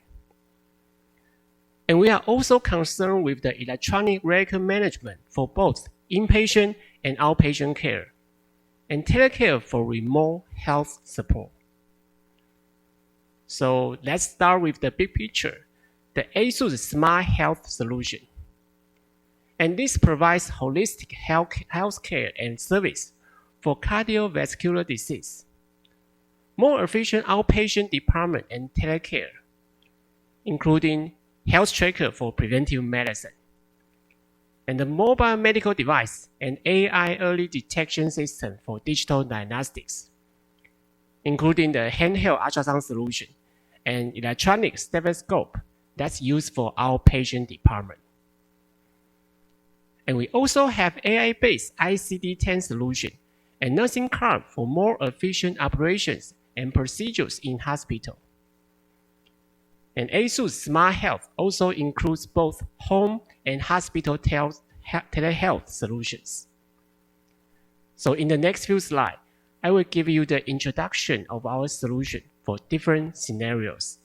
And we are also concerned with the electronic record management for both inpatient and outpatient care, and telecare for remote health support. So let's start with the big picture, the ASUS Smart Health Solution. And this provides holistic healthcare and service for cardiovascular disease, more efficient outpatient department and telecare, including health tracker for preventive medicine, and the mobile medical device and AI early detection system for digital diagnostics, including the handheld ultrasound solution and electronic stethoscope that's used for outpatient department. And we also have AI-based ICD-10 solution and nursing card for more efficient operations and procedures in hospital. And ASUS Smart Health also includes both home and hospital telehealth solutions. So in the next few slides, I will give you the introduction of our solution for different scenarios.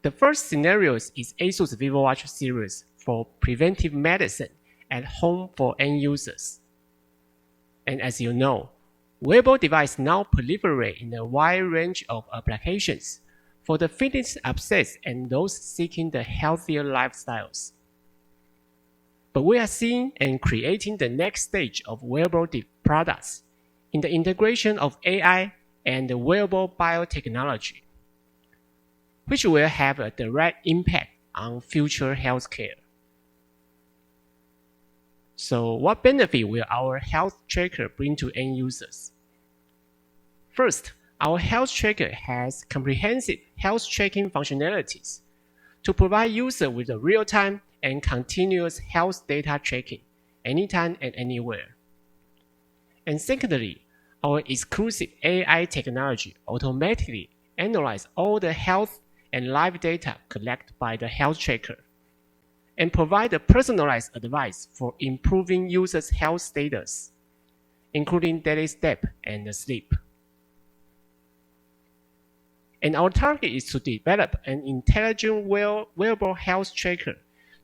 The first scenario is ASUS VivoWatch series for preventive medicine at home for end users. And as you know, wearable devices now proliferate in a wide range of applications for the fitness obsessed and those seeking the healthier lifestyles. But we are seeing and creating the next stage of wearable products in the integration of AI and the wearable biotechnology, which will have a direct impact on future healthcare. So what benefit will our health tracker bring to end users? First, our health tracker has comprehensive health tracking functionalities to provide users with a real-time and continuous health data tracking anytime and anywhere. And secondly, our exclusive AI technology automatically analyzes all the health and live data collected by the health tracker and provide a personalized advice for improving users' health status, including daily step and sleep. And our target is to develop an intelligent wearable health tracker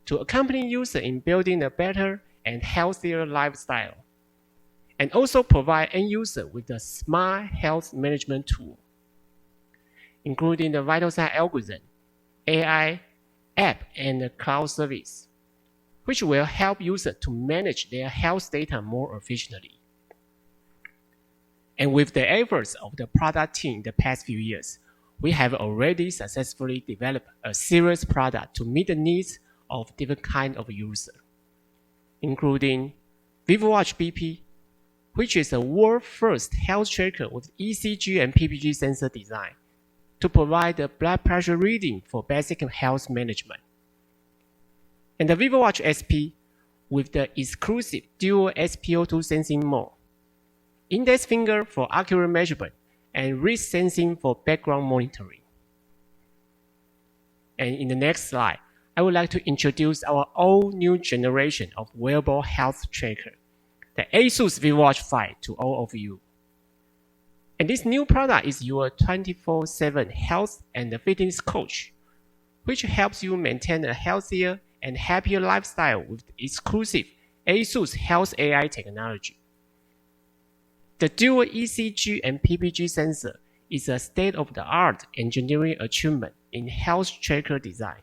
to accompany users in building a better and healthier lifestyle, and also provide end users with a smart health management tool, including the vital sign algorithm, AI, app, and the cloud service, which will help users to manage their health data more efficiently. And with the efforts of the product team in the past few years, we have already successfully developed a serious product to meet the needs of different kinds of users, including VivoWatch BP, which is the world's first health tracker with ECG and PPG sensor design to provide the blood pressure reading for basic health management. And the VivoWatch SP with the exclusive dual SpO2 sensing mode, index finger for accurate measurement, and wrist sensing for background monitoring. And in the next slide, I would like to introduce our all-new generation of wearable health tracker, the ASUS VivoWatch 5, to all of you. And this new product is your 24/7 health and fitness coach, which helps you maintain a healthier and happier lifestyle with exclusive ASUS Health AI technology. The dual ECG and PPG sensor is a state-of-the-art engineering achievement in health tracker design,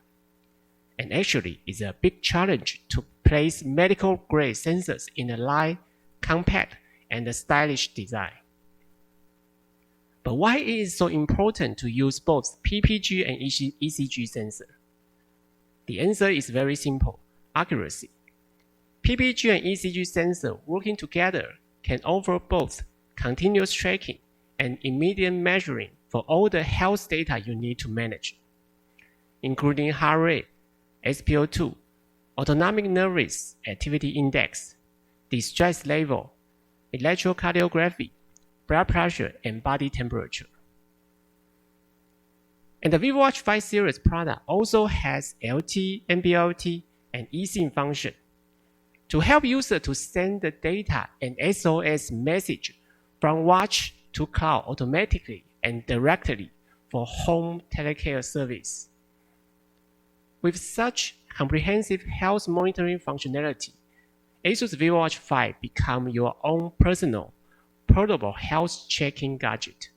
and actually is a big challenge to place medical-grade sensors in a light, compact, and stylish design. But why it is so important to use both PPG and ECG sensor? The answer is very simple: accuracy. PPG and ECG sensor working together can offer both continuous tracking and immediate measuring for all the health data you need to manage, including heart rate, SpO2, autonomic nervous activity index, distress level, electrocardiography, blood pressure, and body temperature. And the VivoWatch 5 series product also has LT, MBLT, and eSIM function to help users to send the data and SOS message from watch to cloud automatically and directly for home telecare service. With such comprehensive health monitoring functionality, ASUS VivoWatch 5 becomes your own personal, portable health checking gadget.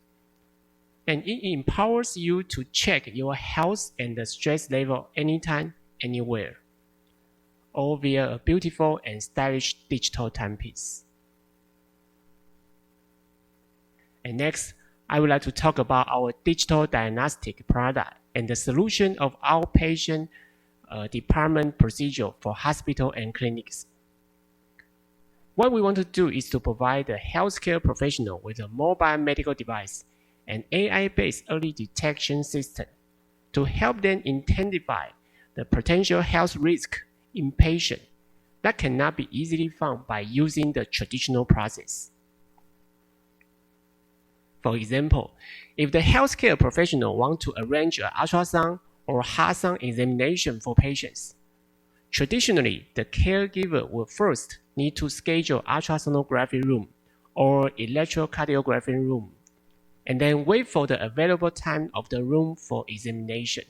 And it empowers you to check your health and the stress level anytime, anywhere, all via a beautiful and stylish digital timepiece. And next, I would like to talk about our digital diagnostic product and the solution of outpatient department procedure for hospital and clinics. What we want to do is to provide the healthcare professional with a mobile medical device and AI-based early detection system to help them identify the potential health risk in patients that cannot be easily found by using the traditional process. For example, if the healthcare professional wants to arrange an ultrasound or heart sound examination for patients, traditionally, the caregiver will first need to schedule ultrasonography room or electrocardiography room, and then wait for the available time of the room for examination.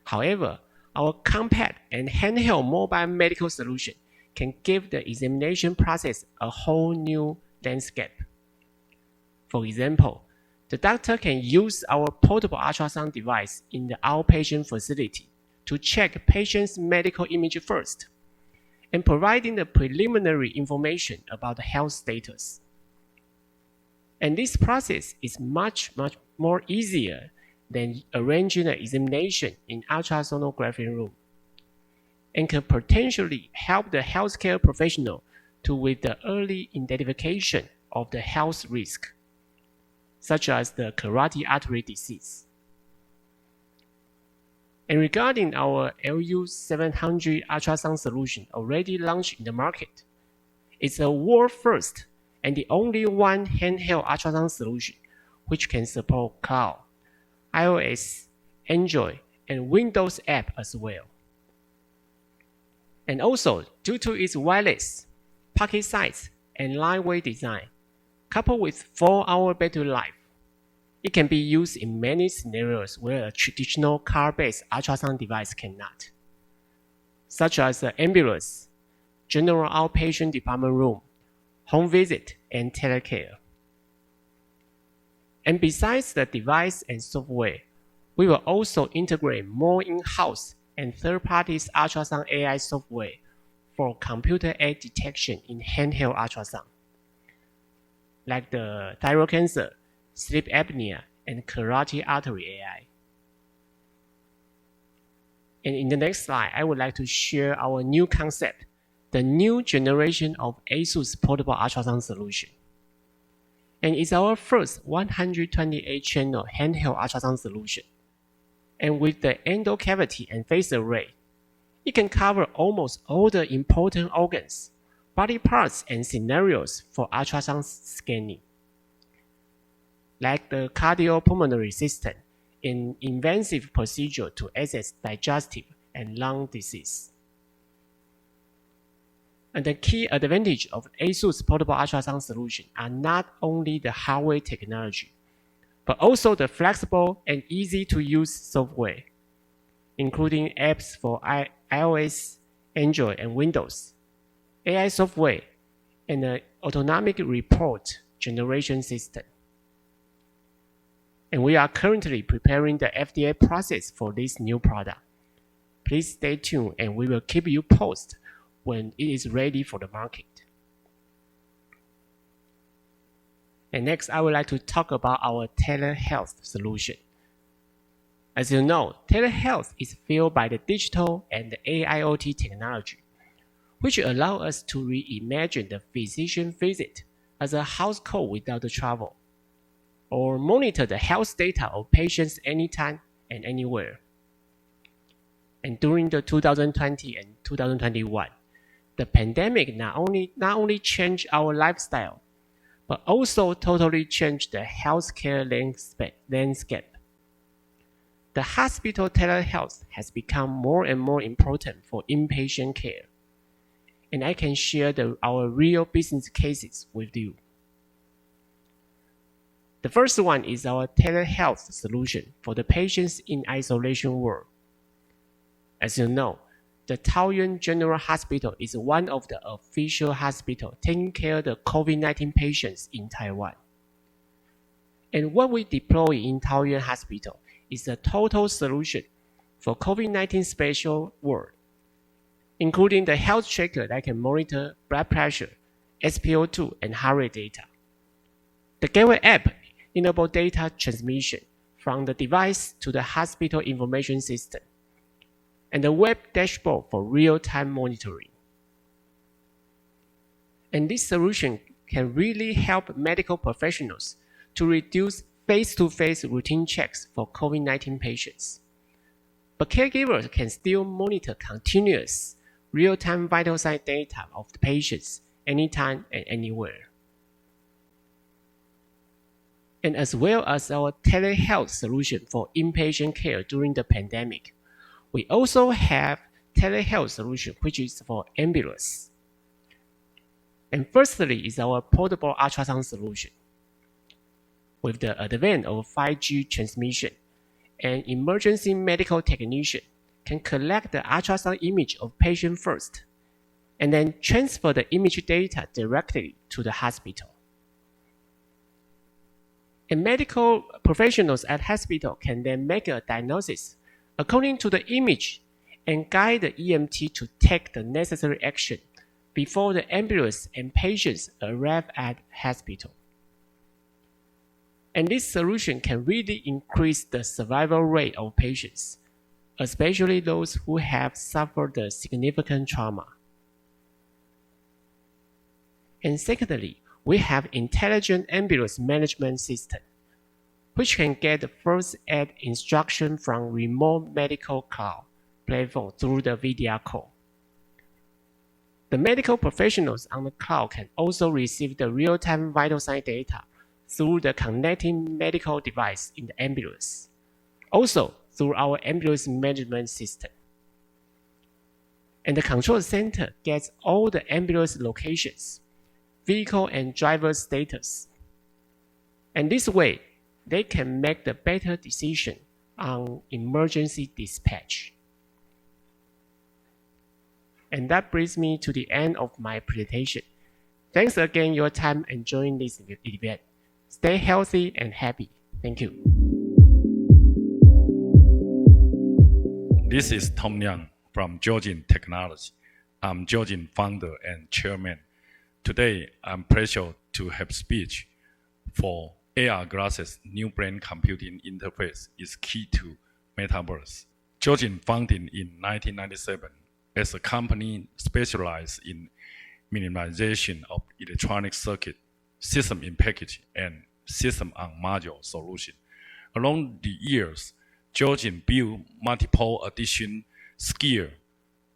However, our compact and handheld mobile medical solution can give the examination process a whole new landscape. For example, the doctor can use our portable ultrasound device in the outpatient facility to check patient's medical image first, and providing the preliminary information about the health status. And this process is much more easier than arranging an examination in ultrasonography room, and can potentially help the healthcare professional with the early identification of the health risk, such as the carotid artery disease. And regarding our LU700 ultrasound solution already launched in the market, it's a world first and the only one handheld ultrasound solution which can support cloud, iOS, Android, and Windows app as well. And also, due to its wireless, pocket size, and lightweight design, coupled with 4-hour battery life, it can be used in many scenarios where a traditional car-based ultrasound device cannot, such as an ambulance, general outpatient department room, home visit, and telecare. And besides the device and software, we will also integrate more in-house and third-party ultrasound AI software for computer-aided detection in handheld ultrasound, like the thyroid cancer, sleep apnea, and carotid artery AI. And in the next slide, I would like to share our new concept, the new generation of ASUS portable ultrasound solution. And it's our first 128-channel handheld ultrasound solution. And with the endocavity and phased array, it can cover almost all the important organs, body parts, and scenarios for ultrasound scanning, like the cardiopulmonary system in invasive procedure to assess digestive and lung disease. And the key advantage of ASUS portable ultrasound solution are not only the hardware technology, but also the flexible and easy to use software, including apps for iOS, Android, and Windows, AI software, and an autonomic report generation system. And we are currently preparing the FDA process for this new product. Please stay tuned and we will keep you posted when it is ready for the market. And next, I would like to talk about our telehealth solution. As you know, telehealth is fueled by the digital and the AIoT technology, which allow us to reimagine the physician visit as a house call without the travel. or monitor the health data of patients anytime and anywhere. And during the 2020 and 2021, the pandemic not only changed our lifestyle, but also totally changed the healthcare landscape. The hospital telehealth has become more and more important for inpatient care, and I can share our real business cases with you. The first one is our telehealth solution for the patients in isolation ward. As you know, the Taoyuan General Hospital is one of the official hospitals taking care of the COVID-19 patients in Taiwan. And what we deploy in Taoyuan Hospital is a total solution for COVID-19 special ward, including the health tracker that can monitor blood pressure, SpO2, and heart rate data. The Gateway app enables data transmission from the device to the hospital information system, and the web dashboard for real-time monitoring. And this solution can really help medical professionals to reduce face-to-face routine checks for COVID-19 patients. But caregivers can still monitor continuous real-time vital sign data of the patients anytime and anywhere. And as well as our telehealth solution for inpatient care during the pandemic, we also have telehealth solution which is for ambulance. And firstly is our portable ultrasound solution. With the advent of 5G transmission, an emergency medical technician can collect the ultrasound image of patient first, and then transfer the image data directly to the hospital. And medical professionals at hospital can then make a diagnosis according to the image and guide the EMT to take the necessary action before the ambulance and patients arrive at hospital. And this solution can really increase the survival rate of patients, especially those who have suffered a significant trauma. And secondly, we have intelligent ambulance management system, which can get the first aid instruction from remote medical cloud platform through the video call. The medical professionals on the cloud can also receive the real-time vital sign data through the connecting medical device in the ambulance, also through our ambulance management system. And the control center gets all the ambulance locations, vehicle and driver status. And this way, they can make the better decision on emergency dispatch. And that brings me to the end of my presentation. Thanks again for your time and joining this event. Stay healthy and happy. Thank you. This is Tom Liang from Georgian Technology. I'm Georgian founder and chairman. Today, I'm pleased to have speech for AR glasses. New brain computing interface is key to metaverse. Georgian founded in 1997 as a company specialized in minimization of electronic circuit, system in package, and system on module solution. Along the years, Georgian built multiple additional skills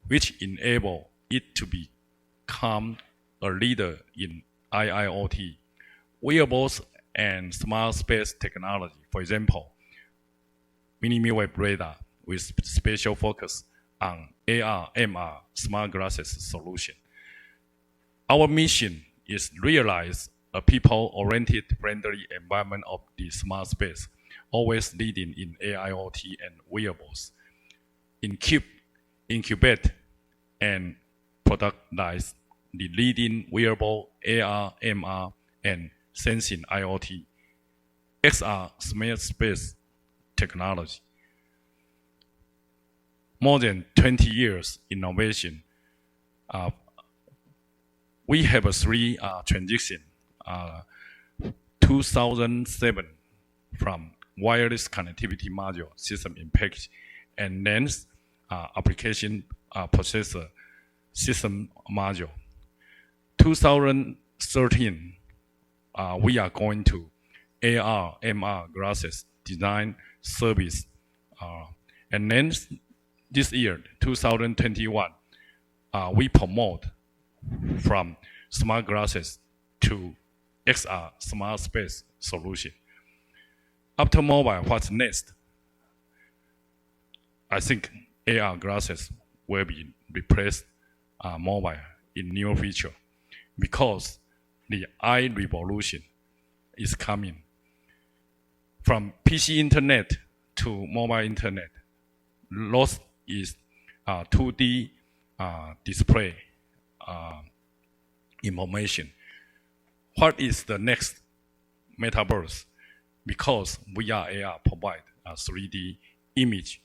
which enable it to become a leader in IIoT, wearables, and smart space technology. For example, millimeter-wave radar with special focus on AR, MR, smart glasses solution. Our mission is realize a people-oriented, friendly environment of the smart space, always leading in AIoT and wearables. Incubate and productize the leading wearable AR, MR, and sensing IoT, XR smart space technology. More than 20 years innovation. We have a three transition. 2007 from wireless connectivity module, system in package, and then application processor system module. 2013, we are going to AR, MR glasses design service. And then this year, 2021, we promote from smart glasses to XR, smart space solution. After mobile, what's next? I think AR glasses will be replaced mobile in near future because the eye revolution is coming. From PC internet to mobile internet, loss is 2D display information. What is the next metaverse? Because VR, AR provide a 3D image.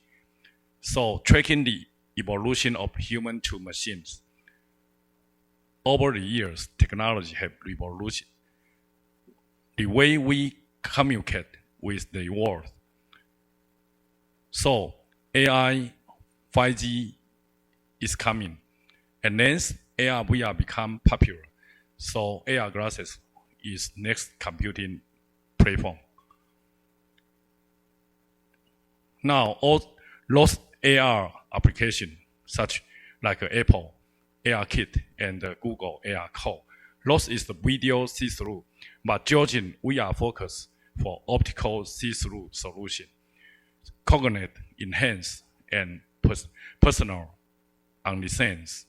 So tracking the evolution of human to machines. Over the years, technology have revolution. The way we communicate with the world. So AI, 5G is coming. And then AR, VR become popular. So AR glasses is next computing platform. Now, all those AR applications, such like Apple ARKit and Google ARCore, those is the video see-through. But Georgian, we are focused for optical see-through solution, cognitive enhance and personal on the sense.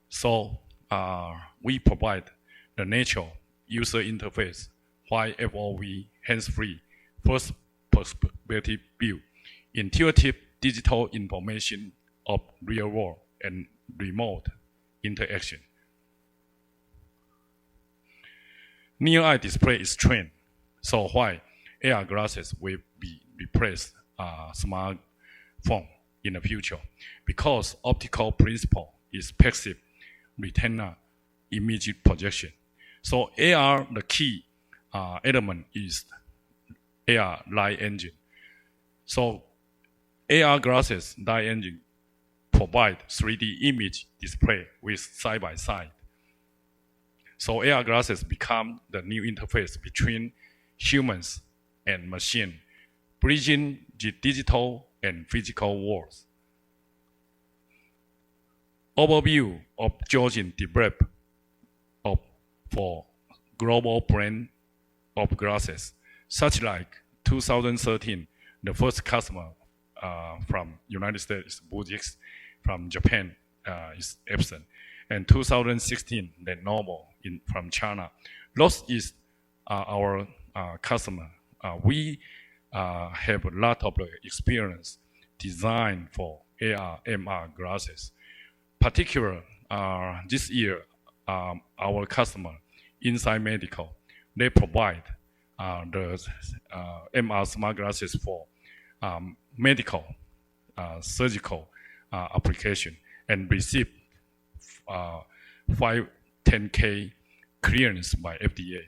So we provide the natural user interface while FOV hands-free first perspective view, intuitive digital information of real world and remote interaction. Near eye display is trend. So why AR glasses will be replaced smartphone in the future? Because optical principle is passive retina image projection. So AR, the key element is AR light engine. So AR glasses light engine provide 3D image display with side-by-side. So AR glasses become the new interface between humans and machine, bridging the digital and physical worlds. Overview of Georgian developed for global brand of glasses, such like 2013, the first customer from United States is Fujitsu, from Japan is Epson, and 2016 Lenovo from China. Those is our customer. We have a lot of experience design for AR, MR glasses. Particular this year, our customer, Inside Medical, they provide the MR smart glasses for medical, surgical application and receive 510K clearance by FDA.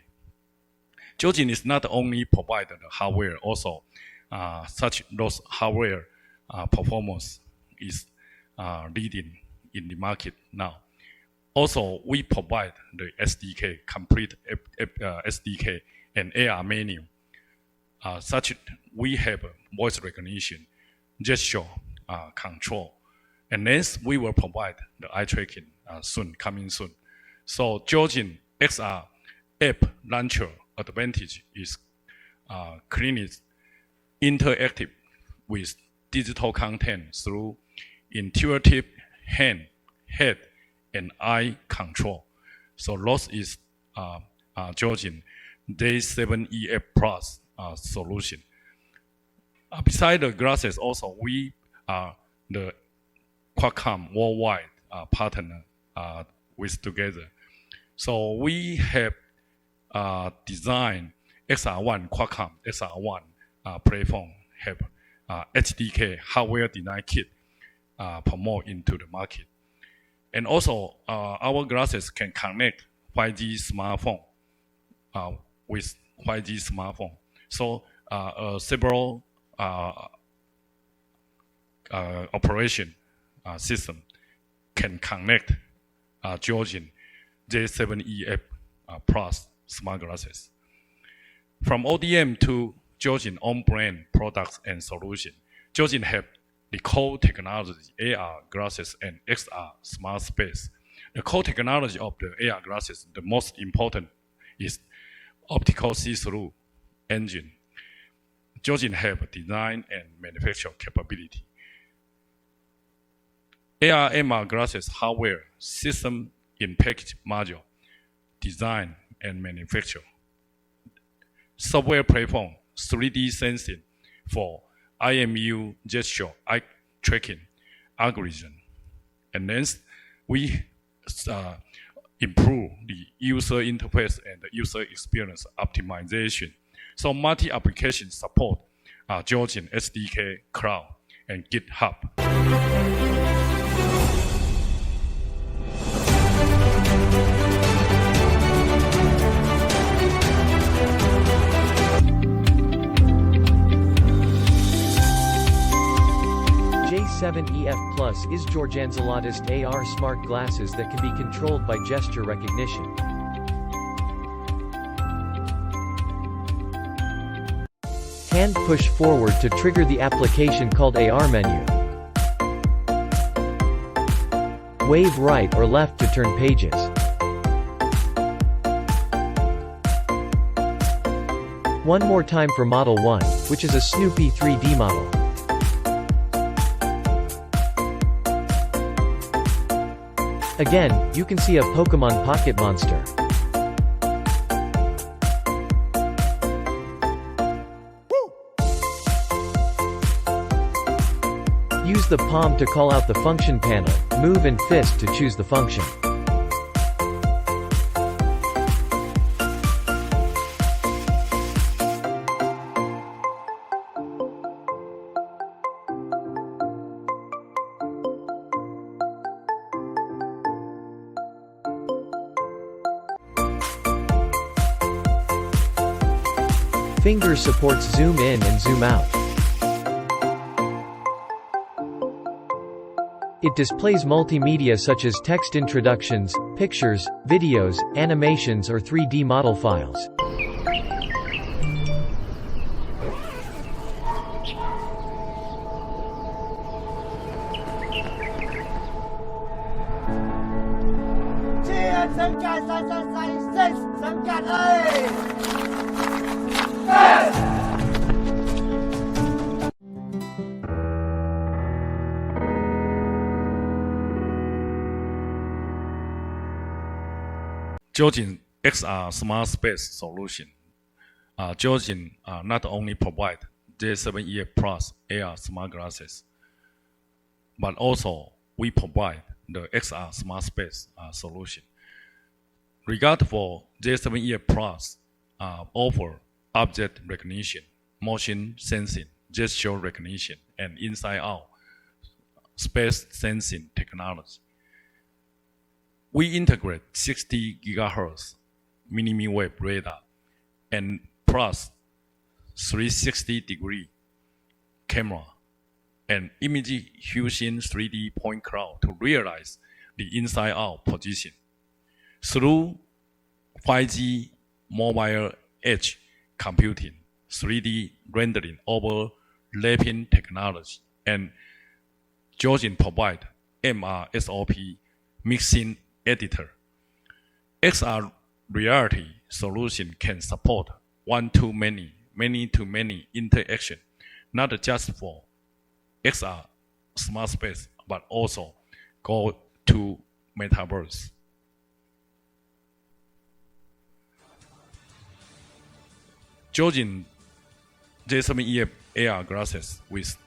Georgian is not only provided the hardware, also such those hardware performance is leading in the market now. Also, we provide the SDK, complete SDK and AR menu. Such we have voice recognition, gesture control, and then we will provide the eye tracking coming soon. So Georgian XR app launcher advantage is clean, interactive with digital content through intuitive hand, head, and eye control. So those is Georgian J7EF Plus solution. Beside the glasses, also we are the Qualcomm worldwide partner with together. So we have designed XR1 Qualcomm XR1 platform, have HDK hardware design kit promote into the market. And also our glasses can connect 5G smartphone with 5G smartphone. So several operation system can connect Georgian J7EF Plus smart glasses. From ODM to Georgian own brand products and solutions, Georgian have the core technology AR glasses and XR smart space. The core technology of the AR glasses, the most important is optical see-through engine. Georgian have design and manufacture capability. AR MR glasses hardware, system in package module, design and manufacture. Software platform, 3D sensing for IMU gesture, eye tracking, algorithm. And then we improve the user interface and the user experience optimization. So multi-application support Georgian SDK, Cloud, and GitHub. J7EF Plus is Georgian's latest AR smart glasses that can be controlled by gesture recognition. Hand push forward to trigger the application called AR menu. Wave right or left to turn pages. One more time for Model 1, which is a Snoopy 3D model. Again, you can see a Pokemon Pocket Monster. Use the palm to call out the function panel, move and fist to choose the function. Finger supports zoom in and zoom out. It displays multimedia such as text introductions, pictures, videos, animations or 3D model files. Georgian XR Smart Space solution. Georgian not only provide J7EF Plus AR smart glasses, but also we provide the XR Smart Space solution. Regard for J7EF Plus offer object recognition, motion sensing, gesture recognition, and inside-out space sensing technology. We integrate 60 GHz millimeter-wave radar and plus 360-degree camera and image fusion 3D point cloud to realize the inside-out position. Through 5G mobile edge computing, 3D rendering overlapping technology, and Georgian provide MRSOP mixing editor. XR reality solution can support one-to-many, many-to-many interaction, not just for XR smart space, but also go to metaverse. Georgian J7EF AR glasses with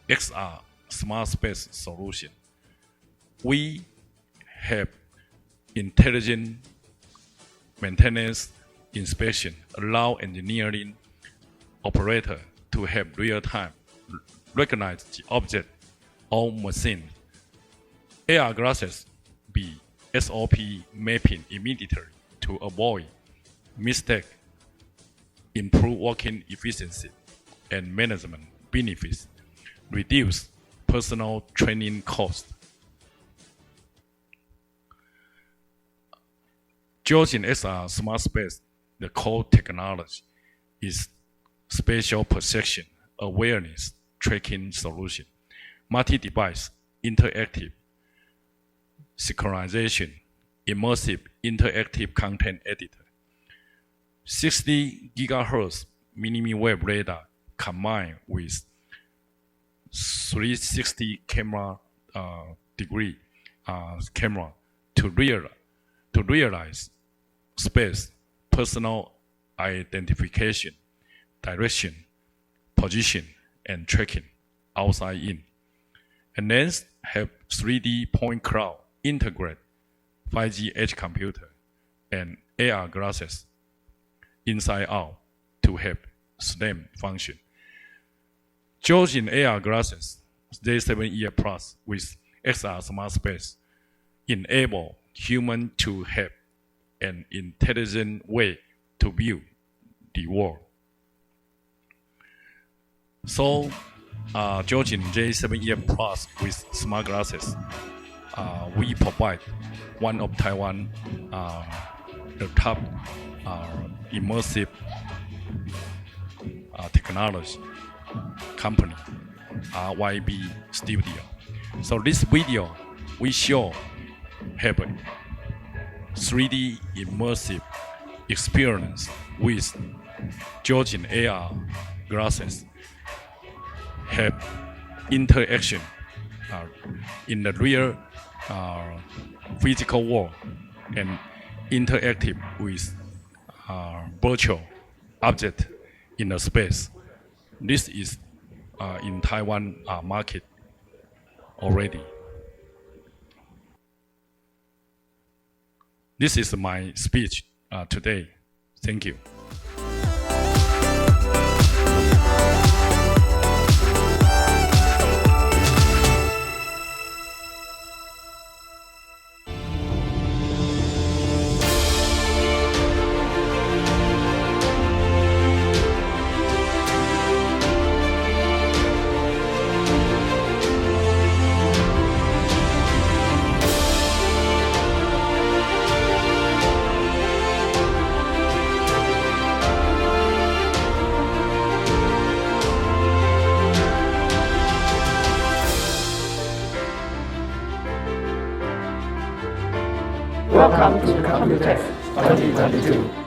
XR smart space solution. We have intelligent maintenance inspection, allow engineering operator to have real-time recognize the object or machine. AR glasses be SOP mapping immediately to avoid mistake, improve working efficiency and management benefits, reduce personal training costs. Georgian XR Smart Space, the core technology, is spatial perception awareness tracking solution, multi-device interactive synchronization, immersive interactive content editor, 60 gigahertz millimeter-wave radar combined with 360 camera degree camera to realize space, personal identification, direction, position, and tracking outside in. And then have 3D point cloud integrate 5G edge computer and AR glasses inside out to have SLAM function. Georgian AR glasses J7 Plus with XR Smart Space enable human to have an intelligent way to view the world. So, Georgian J7 Plus with smart glasses, we provide one of Taiwan, the top immersive technology company, RYB Studio. So this video we show have a 3D immersive experience with Georgian AR glasses, have interaction in the real physical world and interactive with virtual object in the space. This is in Taiwan market already. This is my speech today. Thank you. Welcome to Computex 2022.